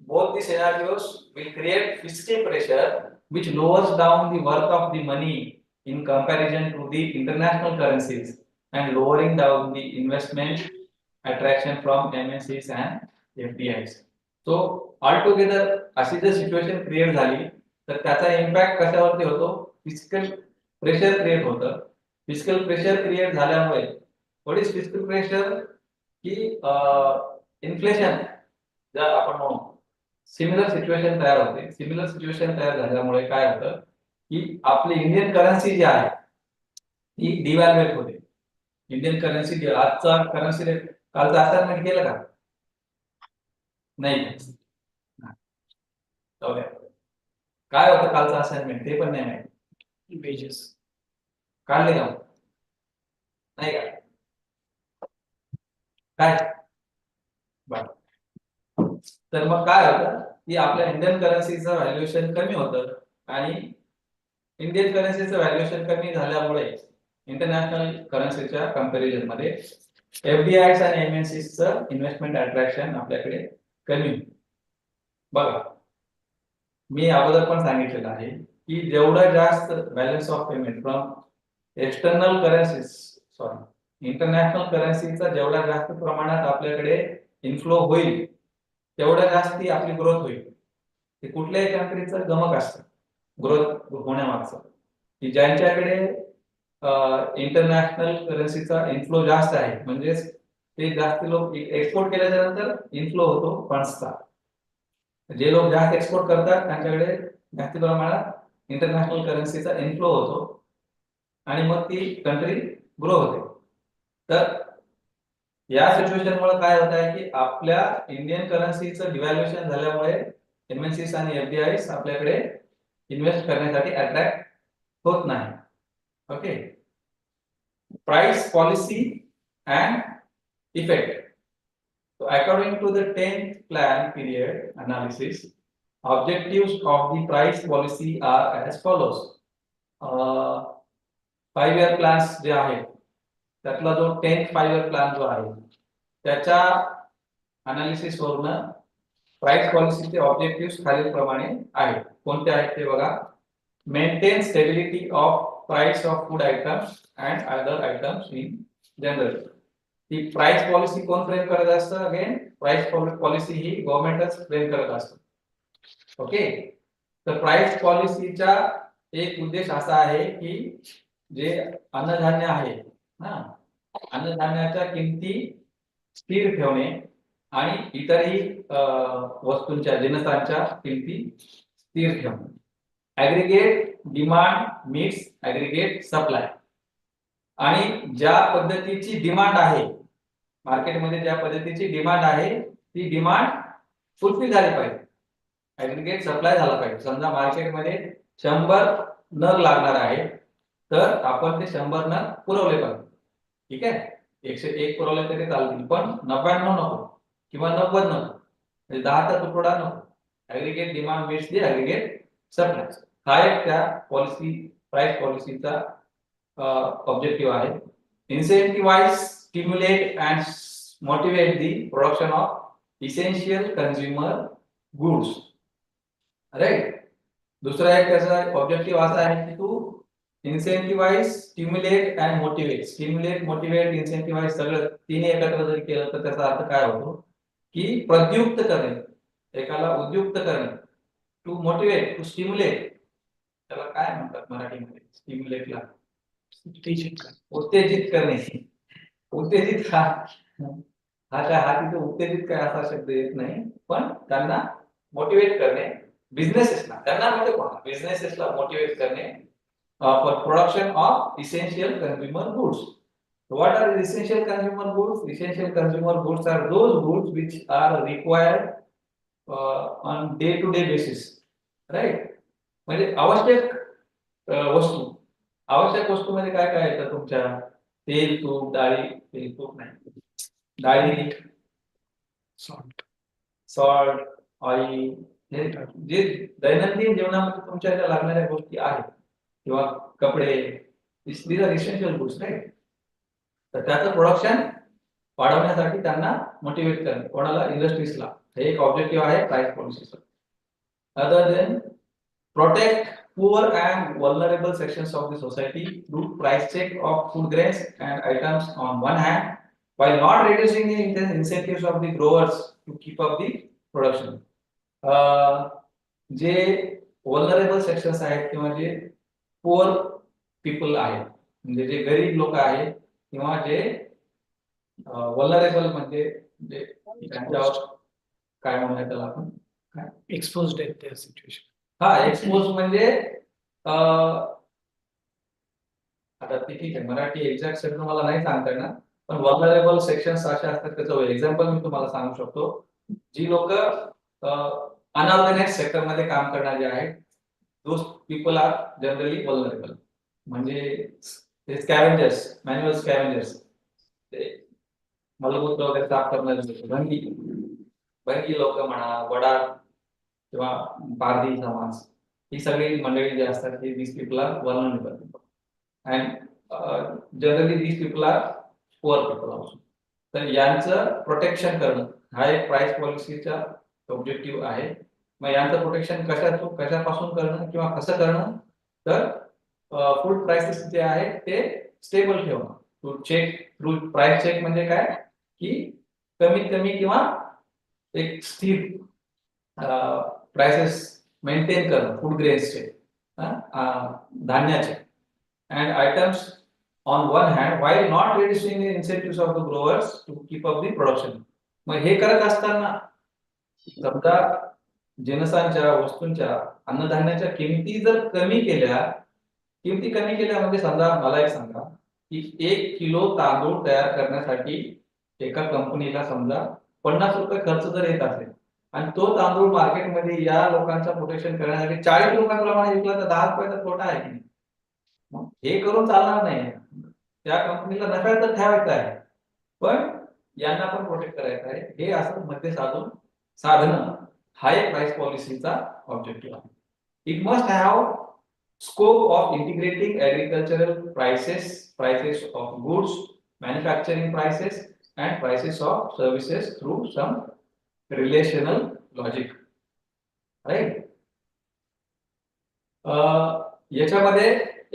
both the scenarios will create fiscal pressure which lowers down the worth of the money in comparison to the international currencies and lowering down the investment attraction from MNCs and FDIs. So altogether अशी जर situation create झाली तर त्याचा impact कशावरती होतो? Fiscal pressure create होतं. Fiscal pressure create झाल्यामुळे what is fiscal pressure? की inflation जर आपण म्हणू सिमिलर सिच्युएशन तयार होते. सिमिलर सिच्युएशन तयार झाल्यामुळे काय होतं की आपली इंडियन करन्सी जी आहे ती डिव्हॅल्युएट होते. इंडियन करन्सी, आजचा करन्सी रेट कालचा असाइनमेंट केलं का? नाही. काय होतं कालचं असाइनमेंट ते पण नाही माहिती.
Wages.
काढले का? नाही का? काय बर, तर मग काय होतं की आपल्या इंडियन करन्सीचं व्हॅल्युएशन कमी होतं आणि इंडियन करन्सीचं व्हॅल्युएशन कमी झाल्यामुळे इंटरनॅशनल करन्सीच्या कंपॅरिझन मध्ये एफडीआयस आणि एमएनसीचं इन्व्हेस्टमेंट अट्रॅक्शन आपल्याकडे कमी होतं. बघा, मी अगोदर पण सांगितलेलं आहे की जेवढं जास्त balance of payment from external currencies international करन्सीचा जेवढा जास्त प्रमाणात आपल्याकडे इन्फ्लो होईल तेवढ्या जास्ती आपली ग्रोथ होईल. ते कुठल्याही कंट्रीचं गमक असतं ग्रोथ होण्यामागचं, की ज्यांच्याकडे इंटरनॅशनल करन्सीचा इन्फ्लो जास्त आहे, म्हणजे ते जास्त लोक एक्सपोर्ट केल्याच्या नंतर इन्फ्लो होतो फंड्सचा. जे लोक जास्त एक्सपोर्ट करतात त्यांच्याकडे जास्त प्रमाणात इंटरनॅशनल करन्सीचा इन्फ्लो होतो आणि मग ती कंट्री ग्रो होते. तर या सिच्युएशनमुळे काय होत आहे की आपल्या इंडियन करन्सीचं डिव्हॅल्युएशन झाल्यामुळे एमएनसीस आणि एफडीआयस आपल्याकडे इन्व्हेस्ट करण्यासाठी अट्रॅक्ट होत नाही. Okay, price policy and effect. So according to the 10th plan period analysis, objectives of the price policy are as follows. 5-year plans जे आहेत त्यातला जो 10th 5-year प्लॅन जो आहे त्याच्या अनालिसिस वरून प्राइस पॉलिसीचे ऑब्जेक्टिव्ह खालीलप्रमाणे आहेत. कोणते आहेत ते बघा. Maintain stability of price of food items and other items in general. He price policy कोण फ्रेम करत असतं? अगेन प्राइस पॉलिसी ही गव्हर्नमेंटच फ्रेम करत असतं. ओके, तर प्राइस पॉलिसीचा एक उद्देश असा आहे की जे अन्नधान्य आहे ना, अन्नधान्याच्या किमती स्थिर ठेवणे आणि इतरही वस्तूंच्या जिन्नसांच्या किमती स्थिर ठेवणे. Aggregate demand meats aggregate supply. आणि ज्या पद्धतीची डिमांड आहे मार्केटमध्ये, ज्या पद्धतीची डिमांड आहे ती डिमांड फुलफिल झाली पाहिजे, ऍग्रीगेट सप्लाय झाला पाहिजे. समजा मार्केटमध्ये 100 नग लागणार आहे तर आपण ते 100 नग पुरवले पाहिजे. ठीक आहे, 101 पुरवले तरी चालतील, पण 99 नको किंवा 90 नको, म्हणजे 10चा तुकडा नको. Aggregate demand meets the aggregate supply. हा एक त्या पॉलिसी प्राइस पॉलिसीचा ऑब्जेक्टिव्ह आहे. Incentivise, stimulate and motivate the production of essential consumer goods, right. दुसरा एक त्याचा ऑब्जेक्टिव्ह असा आहे की to incentivise, stimulate and motivate. Stimulate, motivate, incentivise सगळं तिन्ही एकत्र जर केलं तर त्याचा अर्थ काय होतो की प्रद्युक्त करणे, एकाला उद्युक्त करणे. टू मोटिवेट, टू स्टिम्युलेट, त्याला काय म्हणतात मराठीमध्ये स्टिम्युलेटला? उत्तेजित करणे. उत्तेजित हा तिथे उत्तेजित काय असा शब्द येत नाही, पण त्यांना मोटिवेट करणे बिझनेसेसला, त्यांना म्हणजे कोण बिझनेसेसला मोटिवेट करणे for production of essential consumer goods. What are essential consumer goods? Essential consumer goods are those goods which are required on day-to-day basis, right? म्हणजे आवश्यक वस्तू. आवश्यक वस्तूमध्ये काय काय येतं तुमच्या? तेल, तूप, डाळी, तेल, तूप नाही, डाळी, सॉल्ट, ऑइल, हे जे दैनंदिन जीवनामध्ये तुमच्या ज्या लागणाऱ्या गोष्टी आहेत किंवा कपडे, these are essential goods, right? तर त्याचं प्रोडक्शन वाढवण्यासाठी त्यांना मोटिवेट करणे, कोणाला? इंडस्ट्रीजला. हे एक ऑब्जेक्टिव्ह आहे प्राइस पॉलिसीचा. Other than protect poor and vulnerable sections of the society through price check of food grains and items on one hand, while not reducing the incentives of the growers to keep up the production. जे vulnerable sections आहेत किंवा जे poor people आहेत, म्हणजे जे गरीब लोक आहेत किंवा जे vulnerable म्हणजे जे त्यांच्यावर काय म्हणूया त्याला आपण,
एक्सपोज्ड आहेत त्या सिच्युएशन.
हा एक्सपोज म्हणजे आता ते ठीक आहे, मराठी एक्झॅक्ट शब्द मला नाही सांगता येणार, पण वल्नरेबल सेक्शन्स असे असतात. त्याचं एक्झाम्पल मी तुम्हाला सांगू शकतो. जी लोक अनऑर्गनाइज सेक्टर मध्ये काम करणारे आहेत, those people are generally vulnerable. म्हणजे ते स्कॅव्हेंजर्स, मॅन्युअल स्कॅव्हेंजर्स, ते मलमूत्र वगैरे साफ करणारे भंगी लोक म्हणा, वडार किंवा पारधी समाज, ही सगळी मंडळी जी असतात ती these people are vulnerable and generally these people are poor people also. तर यांचं प्रोटेक्शन करणं हा एक प्राइस पॉलिसीचा ऑब्जेक्टिव्ह आहे. मग यांचं प्रोटेक्शन कशापासून करणं किंवा कसं करणं? तर फूड प्राइसेस जे आहेत ते स्टेबल ठेवणं. To check through price check म्हणजे काय की कमीत कमी किंवा एक स्थिर प्राइसेस मेंटेन करणं फूड ग्रेन्सचे, धान्याचे, and items on one hand while not reducing the incentives of the growers to keep up the production. मग हे करत असताना समजा जिन्नसांच्या, वस्तूंच्या, अन्नधान्याच्या किमती जर कमी केल्या म्हणजे समजा मला एक सांगा की 1 किलो तांदूळ तयार करण्यासाठी एका कंपनीला समजा 50 रुपये खर्च जर येत असेल आणि तो तांदूळ मार्केटमध्ये या लोकांचं प्रोटेक्शन करण्यासाठी 40 रुपयाप्रमाणे विकला तर 10 रुपयाचा तोटा आहे की नाही? मग हे करून चालणार नाही. त्या कंपनीला नफ्यात तर ठेवायचा आहे, पण यांना पण प्रोटेक्ट करायचं आहे. हे असं मध्ये साधणं हा एक प्राइस पॉलिसीचा ऑब्जेक्टिव्ह आहे. It must have scope of integrating agricultural prices of goods, manufacturing prices and prices of services through some relational logic, right. याच्यामध्ये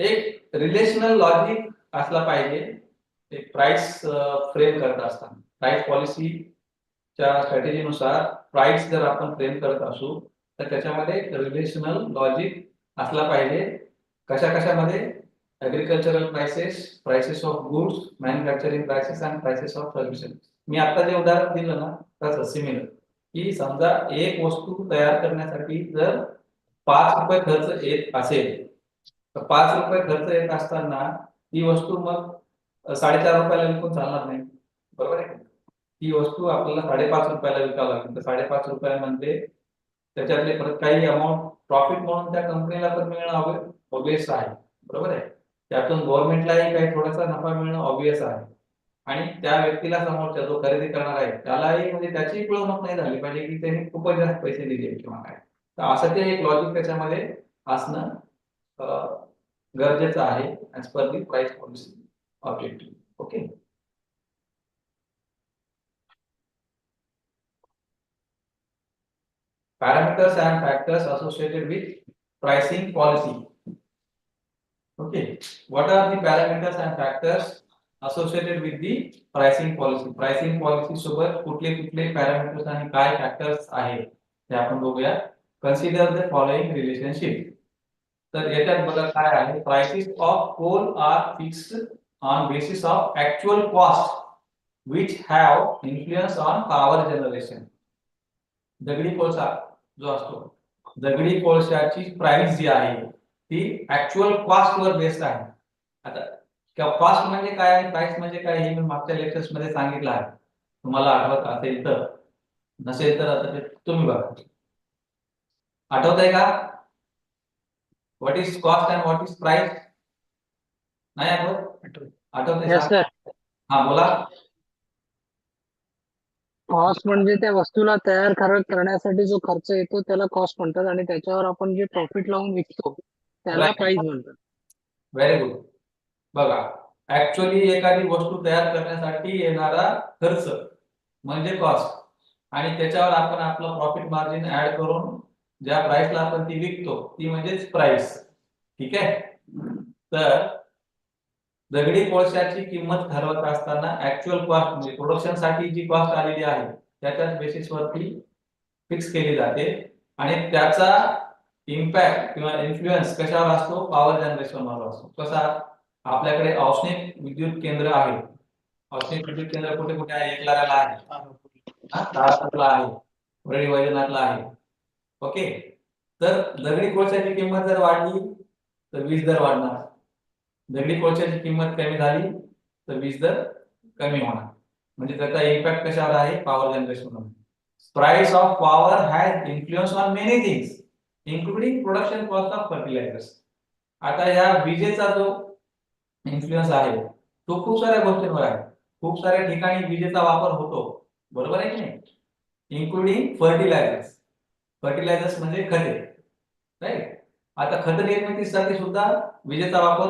एक रिलेशनल लॉजिक असला पाहिजे. एक प्राइस फ्रेम करत असताना प्राइस पॉलिसीच्या स्ट्रॅटेजीनुसार प्राइस जर आपण फ्रेम करत असू तर त्याच्यामध्ये रिलेशनल लॉजिक असला पाहिजे. कशामध्ये? Agricultural prices of goods, manufacturing prices and prices of services. मी आता जे उदाहरण दिलं ना तसं सिमिलर, की समजा एक वस्तू तयार करण्यासाठी जर 5 रुपये खर्च येत असेल तर 5 रुपये खर्च येत असताना ती वस्तू मग 4.5 रुपयाला विकून चालणार नाही, बरोबर आहे. ती वस्तू आपल्याला 5.5 रुपयाला विकावं लागेल. तर 5.5 रुपयामध्ये त्याच्यातले परत काही अमाऊंट प्रॉफिट म्हणून त्या कंपनीला पण मिळणं ऑब्वियस आहे, बरोबर आहे. त्यातून गव्हर्नमेंटलाही काही थोडासा नफा मिळणं ऑब्वियस आहे. आणि त्या व्यक्तीला समोरच्या जो खरेदी करणार आहे त्यालाही म्हणजे त्याची पिळवणूक नाही झाली पाहिजे की त्यांनी खूपच जास्त पैसे दिले किंवा काय. तर असं ते एक लॉजिक त्याच्यामध्ये असणं गरजेचं आहे as per the price policy objective. Okay. parameters and factors associated with pricing policy. Okay, what are the parameters and factors associated with the pricing policy? Pricing policy सोबत कुठले कुठले parameters आणि काय factors आहेत ते आपण बघूया. Consider the following relationship. तर याच्यात बघा काय आहे, prices of coal are fixed on basis of actual cost which have influence on power generation. दगडी कोळसा जो असतो, दगडी कोळशाची प्राइस जी आहे ती ऍक्च्युअल कॉस्ट वर बेस्ड आहे. आता कॉस्ट म्हणजे काय आणि प्राइस म्हणजे काय हे मी मागच्या लेक्चर्स मध्ये सांगितलं आहे. तुम्हाला आठवत असेल तर, नसेल तर आता ते तुम्ही बघा. आठवतंय का? What is cost and what is price? नाही आठवत? आठवतंय?
Yes sir.
हा बोला.
कॉस्ट म्हणजे त्या वस्तूला तयार करण्यासाठी जो खर्च येतो त्याला कॉस्ट म्हणतात आणि त्याच्यावर आपण जे प्रॉफिट लावून विकतो त्याला
Right.
प्राइस म्हणतात.
Very good. बघा, ऍक्च्युअली एखादी वस्तू तयार करण्यासाठी येणारा खर्च म्हणजे कॉस्ट आणि त्याच्यावर आपण आपलं प्रॉफिट मार्जिन ऍड करून ज्या प्राइसला आपण ती विकतो ती म्हणजेच प्राइस. ठीक आहे. तर दगडी कोळशाची किंमत ठरवत असताना ऍक्च्युअल कॉस्ट म्हणजे प्रोडक्शन साठी जी कॉस्ट आलेली आहे त्याच्याच बेसिस वरती फिक्स केली जाते आणि त्याचा इम्पॅक्ट किंवा इन्फ्लुएन्स कशावर असतो? पॉवर जनरेशनवर असतो. कसा? आपल्याकडे औष्णिक विद्युत केंद्र आहे. औष्णिक विद्युत केंद्र कुठे कुठे आहे? एकलाऱ्याला आहे, तारापूरला आहे, वरळी वैजनाथला आहे. ओके. तर दगडी कोळशाची किंमत जर वाढली तर वीज दर वाढणार. दगडी कोळशाची किंमत कमी झाली तर वीज दर कमी होणार. म्हणजे त्याचा इम्पॅक्ट कशावर आहे? पॉवर जनरेशनवर. Price of power has influence on many things including production cost of fertilisers. आता या विजेचा जो इन्फ्लुएन्स आहे तो खूप साऱ्या गोष्टींवर आहे. खूप साऱ्या ठिकाणी विजेचा वापर होतो, बरोबर आहे की नाही? Including fertilisers. फर्टिलायझर्स म्हणजे खते, राईट? आता खत निर्मितीसाठी सुद्धा विजेचा वापर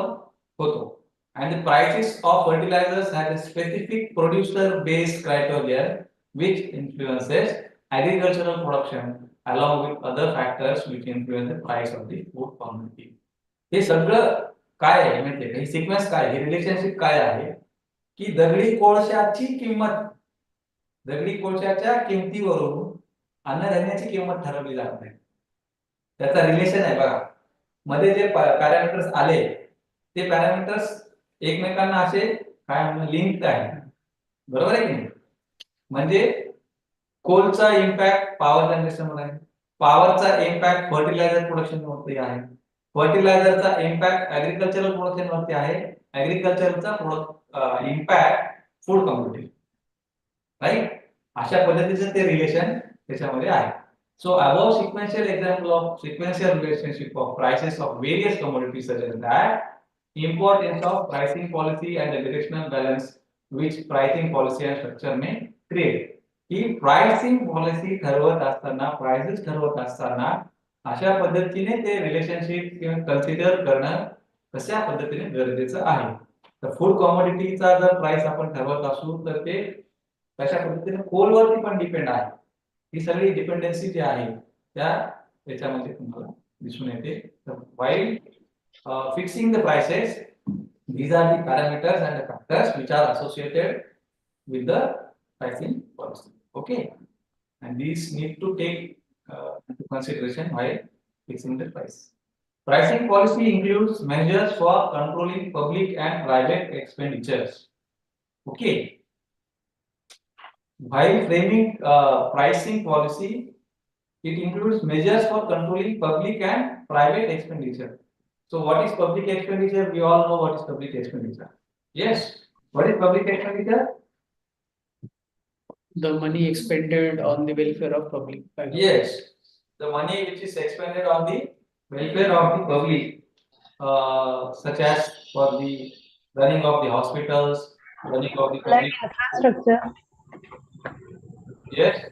होतो. And the prices of fertilizers have a specific producer based criterion which influences agricultural production along with other factors which influence the price of the food commodity. हे सगळं काय आहे माहितीये का? ही सिक्वेन्स काय आहे? रिलेशनशिप काय आहे की दगडी कोळशाची किंमत, दगडी कोळशाच्या किमतीवरून अन्नधान्याची किंमत ठरवली जात नाही. त्याचा रिलेशन आहे बघा. मध्ये जे पॅरामीटर्स आले ते पॅरामीटर्स एकमेकांना असे काय म्हणून लिंक्ड आहे, बरोबर आहे की नाही? म्हणजे कोलचा इम्पॅक्ट पॉवर जनरेशनवर आहे, पॉवरचा इम्पॅक्ट फर्टिलायझर प्रोडक्शन वरती आहे, फर्टिलायझरचा इम्पॅक्ट ऍग्रिकल्चरल प्रोडक्शन वरती आहे, ऍग्रिकल्चरचा इम्पॅक्ट फूड कमोडिटी, राईट? अशा पद्धतीचं ते रिलेशन त्याच्यामध्ये आहे. So above sequential example of sequential relationship of prices of various commodities such as that importance of pricing policy and the directional balance which pricing policy and structure may create. He pricing policy ठरवत असताना, prices ठरवत असताना अशा पद्धतीने ते relationship किंवा consider करणं कशा पद्धतीने गरजेचं आहे. तर फूड कमोडिटीचा जर प्राइस आपण ठरवत असू तर ते कशा पद्धतीने कोलवरती पण डिपेंड आहे. ही सगळी डिपेंडन्सी जी आहे त्या त्याच्यामध्ये तुम्हाला दिसून येते. तर while fixing the prices, these are the parameters and the factors which are associated with the pricing policy. Okay, and these need to take into consideration while fixing the price. Pricing policy includes measures for controlling public and private expenditures. Okay. While framing pricing policy, it includes measures for controlling public and private expenditure. So what is public expenditure? We all know what is public expenditure. Yes. What is public expenditure?
The money expended on the welfare of public.
Yes. The money which is expended on the welfare of the public, such as for the running of the hospitals, running of the public.
Like infrastructure.
Yes.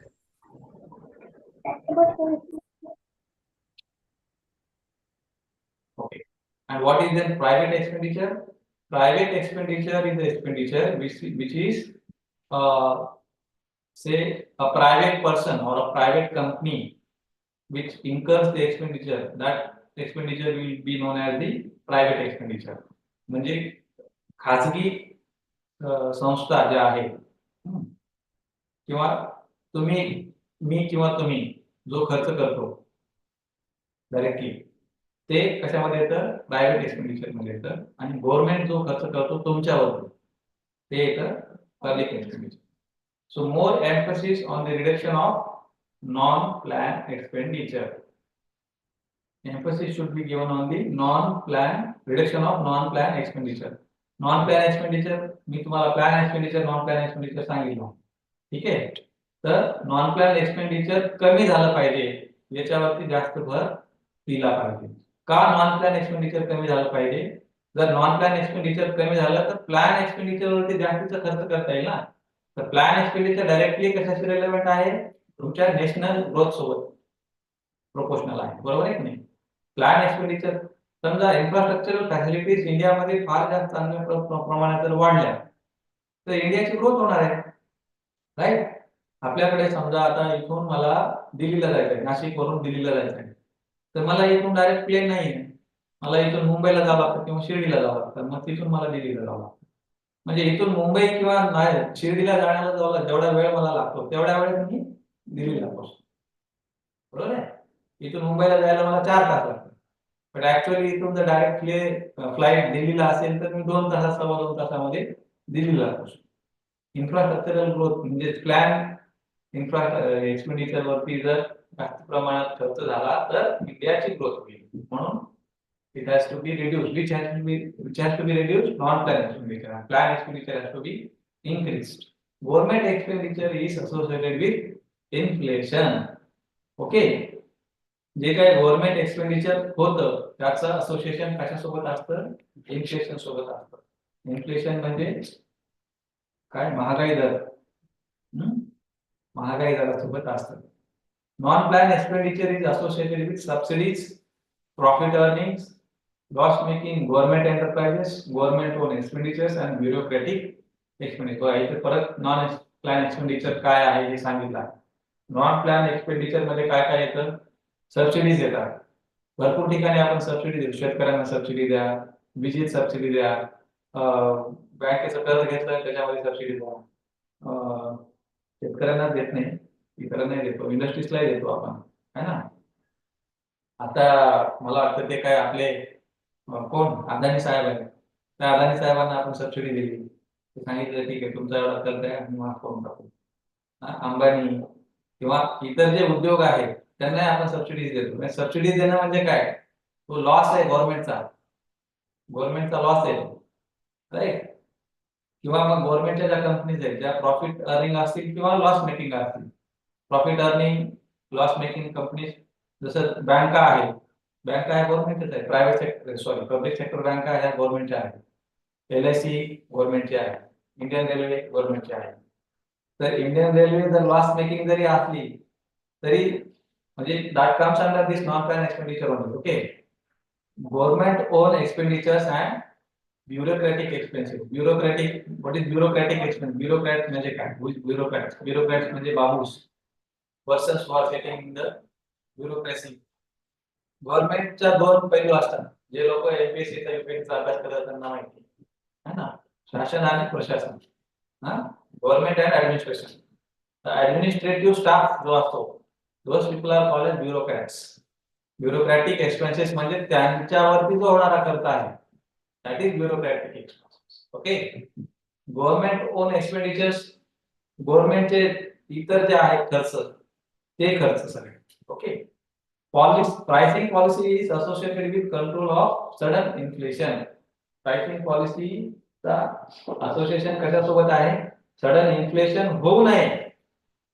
Okay. And what is then private expenditure? Private expenditure is the expenditure which is say a private person or a private company which incurs the expenditure, that expenditure will be known as the private expenditure. म्हणजे खाजगी संस्था ज्या आहेत किंवा तुम्ही मी किंवा तुम्ही जो खर्च करतो डायरेक्टली ते कशामध्ये येतं प्रायव्हेट एक्सपेंडिचर मध्ये येतं आणि गव्हर्नमेंट जो खर्च करतो तुमच्यावर ते येतं public expenditure. So more emphasis on the reduction of non-planned expenditure. Emphasis should be given on the non-planned reduction of non-planned expenditure. Non-planned expenditure मी तुम्हाला plan expenditure non plan expenditure सांगितलं. ठीक आहे. तर नॉन प्लॅन एक्सपेंडिचर कमी झालं पाहिजे याच्यावरती जास्त भर दिला पाहिजे. का नॉन प्लॅन एक्सपेंडिचर कमी झालं पाहिजे? जर नॉन प्लॅन एक्सपेंडिचर कमी झालं तर प्लॅन एक्सपेंडिचर वरती जास्तीचा खर्च करता येईल ना. तर प्लॅन एक्सपेंडिचर डायरेक्टली कशाशी रिलेव्हंट आहे तुमच्या नॅशनल ग्रोथ सोबत प्रोपोर्शनल आहे. बरोबर आहे की नाही. प्लॅन एक्सपेंडिचर समजा इन्फ्रास्ट्रक्चरल फॅसिलिटीज इंडियामध्ये फार जास्त चांगल्या प्रमाणात जर वाढल्या तर इंडियाची ग्रोथ होणार आहे. राईट. आपल्याकडे समजा आता इथून मला दिल्लीला जायचं आहे, नाशिक वरून दिल्लीला जायचं आहे, तर मला इथून डायरेक्ट प्लेन नाही आहे. मला इथून मुंबईला जावं लागतं किंवा शिर्डीला जावं लागतं, मग तिथून मला दिल्लीला जावं लागतं. म्हणजे इथून मुंबई किंवा शिर्डीला जाण्याला जेवढा वेळ मला लागतो तेवढ्या वेळेत मी दिल्लीला पोहोचतो. बरोबर आहे. इथून मुंबईला जायला मला 4 तास लागतात, पण ऍक्च्युअली इथून जर डायरेक्ट फ्लाईट दिल्लीला असेल तर मी 2 तासात 2.25 तासामध्ये दिल्लीला पोहोचतो. इन्फ्रास्ट्रक्चरल ग्रोथ म्हणजे प्लॅन एक्सपेंडिचर वरती जर जास्त प्रमाणात खर्च झाला तर इंडियाची ग्रोथ होईल. म्हणून it has to be reduced, which has to be reduced, non-plan expenditure. Plan expenditure has to be increased. Government expenditure is associated with inflation. Okay. जे काही गव्हर्नमेंट एक्सपेंडिचर होतं त्याचं असोसिएशन कशासोबत असतं इन्फ्लेशन सोबत असतं. इन्फ्लेशन म्हणजे काय महागाई दर. महागाई दरासोबत असतं. Non plan expenditure is associated with subsidies, profit earnings, loss making government enterprises, government owned expenditures and bureaucratic expenditure. इथे परत नॉन प्लॅन एक्सपेंडिचर काय आहे हे सांगितलं. नॉन प्लॅन एक्सपेंडिचर मध्ये काय काय येतं सबसिडीज येतात. भरपूर ठिकाणी आपण सबसिडी देऊ. शेतकऱ्यांना सबसिडी द्या, विजेत सबसिडी द्या, बँकेचं कर्ज घेतलं त्याच्यामध्ये सबसिडी द्या. शेतकऱ्यांना देत नाही, इतरांना देतो, इंडस्ट्रीजलाही देतो आपण है ना. आता मला वाटतं ते काय आपले कोण अदानी साहेब आहे त्या अदानी साहेबांना आपण सबसिडी दिली. ते सांगितलं ठीक आहे तुमचा एवढा कर्ज आहे आम्ही माफ करून टाकू. अंबानी किंवा इतर जे उद्योग आहेत त्यांना आपण सबसिडीज देतो. सबसिडी देणं म्हणजे काय तो लॉस आहे गव्हर्नमेंटचा लॉस आहे राईट. किंवा मग गव्हर्नमेंटच्या ज्या कंपनीज आहेत ज्या प्रॉफिट अर्निंग असतील किंवा लॉस मेकिंग असतील. Profit earning loss making companies जसं बँका आहेत. बँका ह्या गव्हर्नमेंटच आहे. प्रायव्हेट सेक्टर पब्लिक सेक्टर बँका ह्या गव्हर्नमेंटच्या आहेत. LIC गव्हर्नमेंटची आहे. इंडियन रेल्वे गव्हर्नमेंटची आहे. तर इंडियन रेल्वे जर लॉस मेकिंग जरी असली तरी म्हणजे that comes under this non plan expenditure only. Okay. Government own expenditures and bureaucratic expenses. Bureaucratic what is bureaucratic expense? Bureaucrat म्हणजे काय? ब्युरोक्रॅट म्हणजे बाबूस. Persons who are sitting in the bureaucracy. गव्हर्नमेंटच्या 2 पैलू असतात. जे लोक MPSC चा UPSC चा अभ्यास करतात त्यांना माहिती आहे ना. शासन आणि प्रशासन. Government and administration. Administrative staff जो असतो those people are called as bureaucrats. Bureaucratic expenses म्हणजे त्यांच्यावरती जो होणारा खर्च आहे that is bureaucratic expenses. Okay. Government own expenditures गव्हर्नमेंटचे इतर जे आहेत खर्च ते खर्च सगळे. Okay. Pricing policy is associated with control of sudden inflation. Pricing policy चा असोसिएशन कशासोबत आहे? सडन इन्फ्लेशन होऊ नये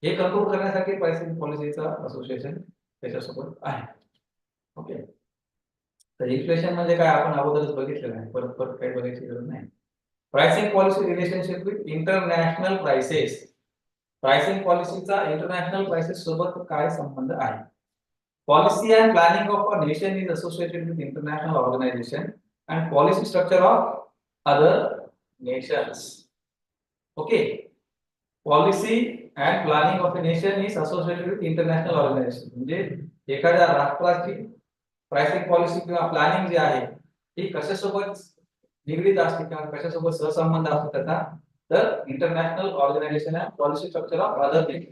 हे कंट्रोल करण्यासाठी प्राइसिंग पॉलिसीचा असोसिएशन त्याच्यासोबत आहे. ओके. तर इन्फ्लेशन म्हणजे काय आपण अगोदरच बघितलेलं आहे. परत काही बघायची गरज नाही. Pricing policy relationship with international prices. Pricing पॉलिसीचा इंटरनॅशनल प्राइसेस सोबत काय संबंध आहे? Policy and planning of a nation is associated with international organization and policy structure of other nations. Okay. Policy and planning of a nation is associated with international organization. म्हणजे एखाद्या राष्ट्राची pricing policy किंवा planning जे आहे ती कशासोबत निगडीत असते किंवा कशासोबत सहसंबंध असतो त्याचा, तर international organization and policy structure of other thing.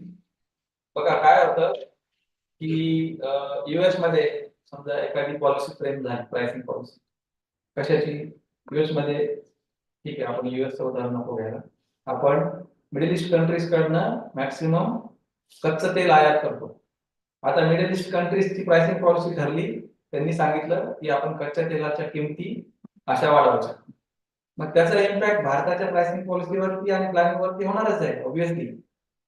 बघा काय होतं की युएस मध्ये समजा एखादी पॉलिसी फ्रेम झाली, प्राइसिंग पॉलिसी कशाची, युएस मध्ये, ठीक आहे आपण युएसचं उदाहरण नको घ्यायला, आपण मिडल ईस्ट कंट्रीज कडनं मॅक्सिमम कच्चं तेल आयात करतो. आता मिडल ईस्ट कंट्रीजची प्राइसिंग पॉलिसी ठरली, त्यांनी सांगितलं की आपण कच्च्या तेलाच्या किमती अशा वाढवायच्या. मग त्याचा इम्पॅक्ट भारताच्या प्राइसिंग पॉलिसीवरती आणि प्लॅनिंग वरती होणारच आहे ऑब्विसली.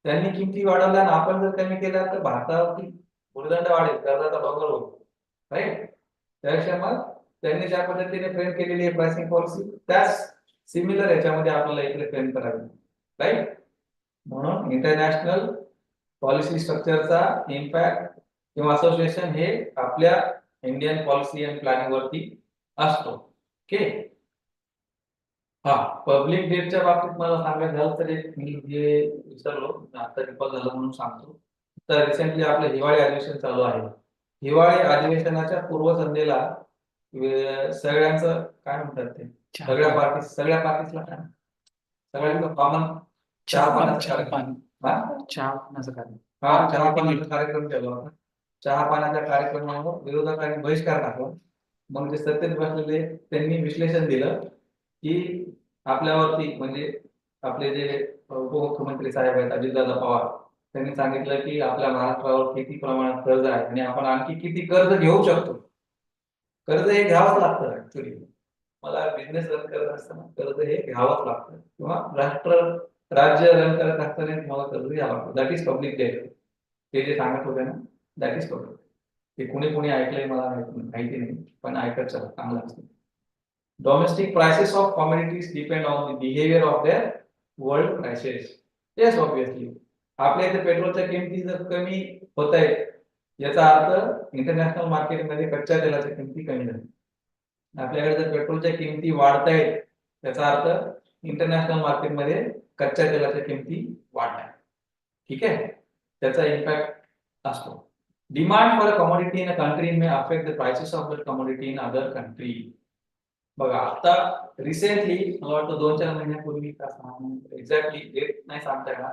त्यांनी किमती वाढवल्या आणि आपण जर कमी केल्या तर भारतावरती भूर्दंड वाढेल, कर्जाचा डोंगर होईल, राईट. त्यापेक्षा मग त्यांनी ज्या पद्धतीने फ्रेम केलेली आहे प्राइसिंग पॉलिसी त्याच सिमिलर याच्यामध्ये आपल्याला इकडे फ्रेम करावी, राईट. म्हणून इंटरनॅशनल पॉलिसी स्ट्रक्चरचा इम्पॅक्ट किंवा असोसिएशन हे आपल्या इंडियन पॉलिसी अँड प्लॅनिंग वरती असतो. ओके. हा, पब्लिक डेटच्या बाबतीत मला सांगायचं झालं तर एक मी जे विसरलो आता रिकॉल झालं म्हणून सांगतो. तर रिसेंटली आपलं हिवाळी अधिवेशन चालू आहे. हिवाळी अधिवेशनाच्या पूर्वसंध्येला सगळ्यांचं काय म्हणतात ते, सगळ्या पार्टीजला काय सगळ्यांचं कॉमन चहा पाण्याचा कार्यक्रम,
चहा पाण्याचा कार्यक्रम.
चहा पाण्याचा कार्यक्रम केला होता. चहा पाण्याच्या कार्यक्रमावर विरोधकांनी बहिष्कार टाकला. मग जे सत्तेत बसलेले त्यांनी विश्लेषण दिलं की आपल्यावरती म्हणजे आपले जे उपमुख्यमंत्री साहेब आहेत अजितदादा पवार, त्यांनी सांगितलं की आपल्या महाराष्ट्रावर किती प्रमाणात कर्ज आहे आणि आपण आणखी किती कर्ज घेऊ शकतो. कर्ज हे घ्यावंच लागतं ऍक्च्युली. मला बिझनेस रन करत असताना कर्ज हे घ्यावंच लागतं किंवा राज्य रन करत असताना मला कर्ज घ्यावं लागतं. That is public date. ते जे सांगत होते ना, दॅट इज पब्लिक. ते कोणी ऐकलंय मला माहिती नाही, पण ऐकायचं चांगलं असतं. Domestic prices of commodities depend on the behavior of their world prices. Yes, obviously. आपल्या इथे पेट्रोलच्या किमती जर कमी होत आहेत याचा अर्थ इंटरनॅशनल मार्केटमध्ये कच्च्या तेलाच्या किमती कमी झाल्या. आपल्याकडे जर पेट्रोलच्या किमती वाढत आहेत त्याचा अर्थ इंटरनॅशनल मार्केटमध्ये कच्च्या तेलाच्या किमती वाढल्या. ठीक आहे, त्याचा इम्पॅक्ट असतो. Demand for a commodity in a country may affect the prices of the commodity in other country. बघा आता रिसेंटली मला वाटतं 2-4 महिन्यापूर्वी का 6 महिने एक्झॅक्टली डेट नाही सांगता येणार,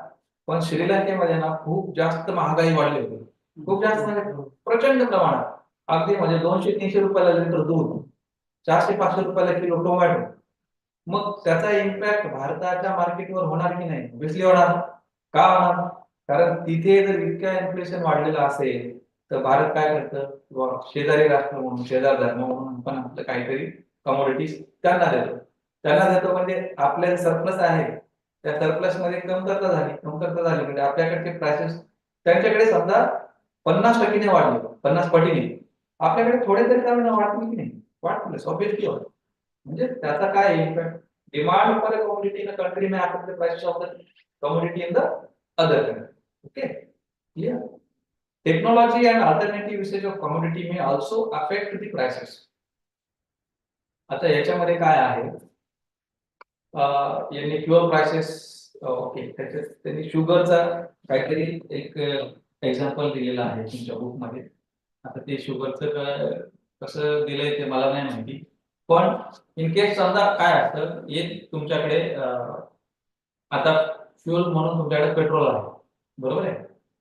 पण श्रीलंकेमध्ये ना खूप जास्त महागाई वाढली होती. खूप जास्त म्हणजे प्रचंड प्रमाणात. अगदी म्हणजे 200-300 रुपयाला लिटर दूध, 400-500 रुपयाला किलो टोमॅटो. मग त्याचा इम्पॅक्ट भारताच्या मार्केटवर होणार की नाही? ऑब्व्हियसली होणार. का होणार? कारण तिथे जर इतक्या इन्फ्लेशन वाढलेलं असेल तर भारत काय करतं, शेजारी राष्ट्र म्हणून शेजार धर्म म्हणून आपण आपलं काहीतरी कमोडिटीज त्यांना देतो म्हणजे आपल्या सरप्लस आहे त्या सरप्लस मध्ये कमतरता झाली म्हणजे आपल्याकडचे प्राइसेस त्यांच्याकडे समजा 50% वाढले, 50 पटीने, आपल्याकडे थोडे तरी कमी वाढतील की नाही? वाढतील, ऑब्व्हियसली वाढतील. म्हणजे त्याचा काय impact? Demand for a commodity in a country may affect the prices of the commodity in the other country. Okay, clear? Technology and alternative usage of commodity may also affect the prices. आता याच्यामध्ये काय आहे, यांनी fuel prices, okay, त्याच्यात त्यांनी शुगरचा काहीतरी एक एक्झाम्पल दिलेलं आहे तुमच्या बुकमध्ये. आता ते शुगरचं कसं दिलंय ते मला नाही माहिती, पण इन केस समजा काय असतं, एक तुमच्याकडे आता फ्युअल म्हणून तुमच्याकडे पेट्रोल आहे, बरोबर आहे,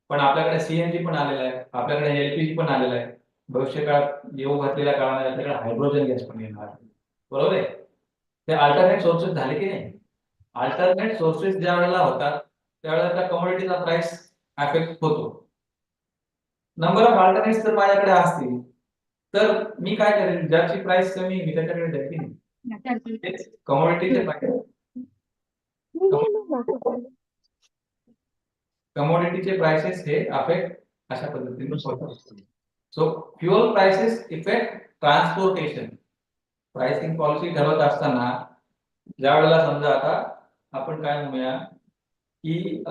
पण आपल्याकडे सीएनजी पण आलेला आहे, आपल्याकडे एलपीजी पण आलेला आहे, भविष्य काळात येऊ घातलेल्या काळामध्ये आपल्याकडे हायड्रोजन गॅस पण येणार आहे, बरोबर आहे. ते अल्टरनेट सोर्सेस झाले की नाही? अल्टरनेट सोर्सेस ज्या वेळेला होतात त्यावेळेला त्या कमोडिटीचा प्राइस अफेक्ट होतो. नंबर ऑफ अल्टरनेट्स जर माझ्याकडे असतील तर मी काय करेन, ज्याची प्राइस कमी मी त्याच्याकडे द्यायची नाही. कमोडिटीचे कमोडिटीचे प्राइसेस हे अफेक्ट अशा पद्धतीने होतात. So fuel prices effect transportation. Pricing policy ठरवत असताना ज्या वेळेला समजा आता आपण काय म्हणूया की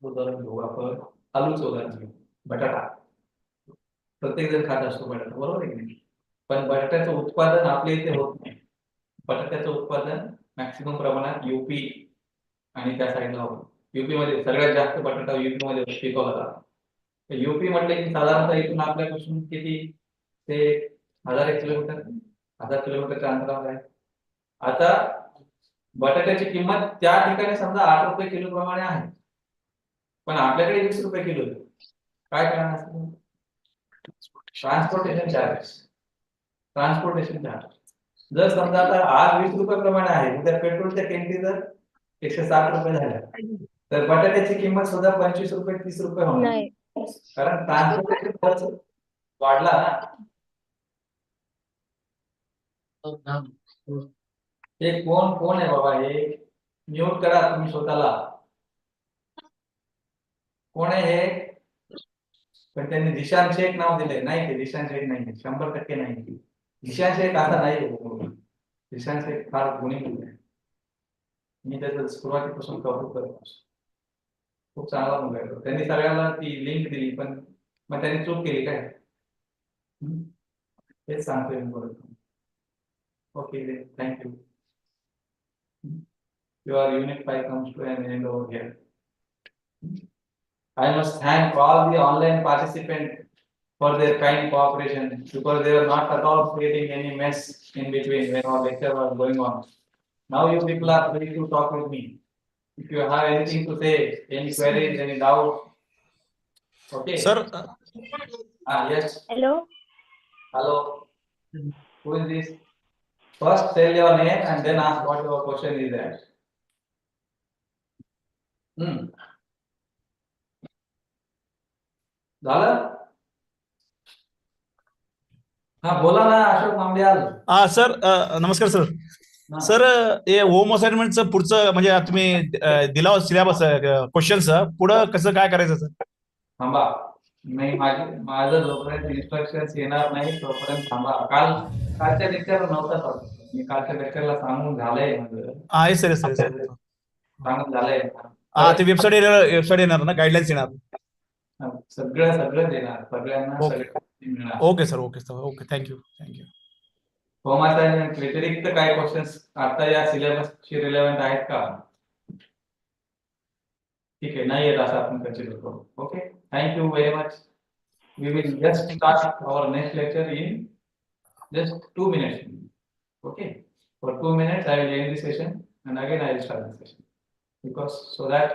उदाहरण घेऊ आपण, आलूचं उदाहरण घेऊ, बटाटा. प्रत्येक जण खात असतो बटाटा, बरोबर आहे की नाही? पण बटाट्याचं उत्पादन आपल्या इथे होत नाही. बटाट्याचं उत्पादन मॅक्सिमम प्रमाणात यूपी आणि त्या साईडला होतं. युपी मध्ये सगळ्यात जास्त बटाटा युपी मध्ये पिकवला जातो. युपी म्हटलं की साधारणतः इथून आपल्यापासून किती ते 1000 किलोमीटर 1000 किलोमीटरच्या अंतरावर आहे. आता बटाट्याची किंमत त्या ठिकाणी समजा 8 रुपये किलो प्रमाणे आहे, पण आपल्याकडे 20 रुपये किलो आहे. काय करणार असतं? Transportation charge. जर समजा आता आज 20 रुपये प्रमाणे आहे, उद्या पेट्रोलच्या किमती जर 160 रुपये झाल्या, तर बटाट्याची किंमत सुद्धा 25 रुपये 30 रुपये होणार,
नाही.
कारण ट्रान्सपोर्टेशन खर्च वाढला ना. हे कोण आहे बाबा? हे म्यूट करा तुम्ही स्वतःला. कोण आहे हे? पण त्यांनी दिशांत शेख नाव दिले. नाही, ते दिशांत शेख नाही, 100% नाही. दिशांत शेख असा नाही. दिशांत शेख फार गुणी मुलगा आहे. मी त्याचं सुरुवातीपासून कौतुक करतो. खूप चांगला मुलगा आहे तो. त्यांनी सगळ्यांना ती लिंक दिली, पण मग त्यांनी चूक केली काय? हेच सांगतोय मी परत. Okay, thank you. Your unit 5 comes to an end over here. I must thank all the online participants for their kind cooperation, because they were not at all creating any mess in between when our lecture was going on. Now you people are free to talk with me. If you have anything to say, any queries, any doubts. Okay.
Sir.
Yes.
Hello.
Hello. Who is this? First tell your name and then ask what your question is there. झालं? हा, बोला ना Ashok मांबियाल.
Sir नमस्कार sir. Sir हे home असाइनमेंटचं पुढचं म्हणजे तुम्ही दिला सिलेबस क्वेश्चन्स पुढं कसं काय करायचं सर?
थांबा, नाही माझं जोपर्यंत इन्स्ट्रक्शन्स येणार नाही तोपर्यंत थांबा. कालच्या लेक्चरला नव्हता, मी कालच्या लेक्चरला सांगून झालंय माझं.
आहे सर सर
सांगून झालंय.
ते वेबसाईट येणार ना, गाईडलाईन्स येणार.
सगळं देणार सगळ्यांना.
Okay sir. Okay, thank you.
Home assignment व्यतिरिक्त काय क्वेश्चन्स आता या सिलेबसशी रिलेव्हंट आहेत का? ठीक आहे, नाही येत असं आपण कन्सिडर करू. Okay, thank you very much. We will just start our next lecture in just 2 minutes. Okay, for 2 minutes I will end the session and again I will start the session, because so that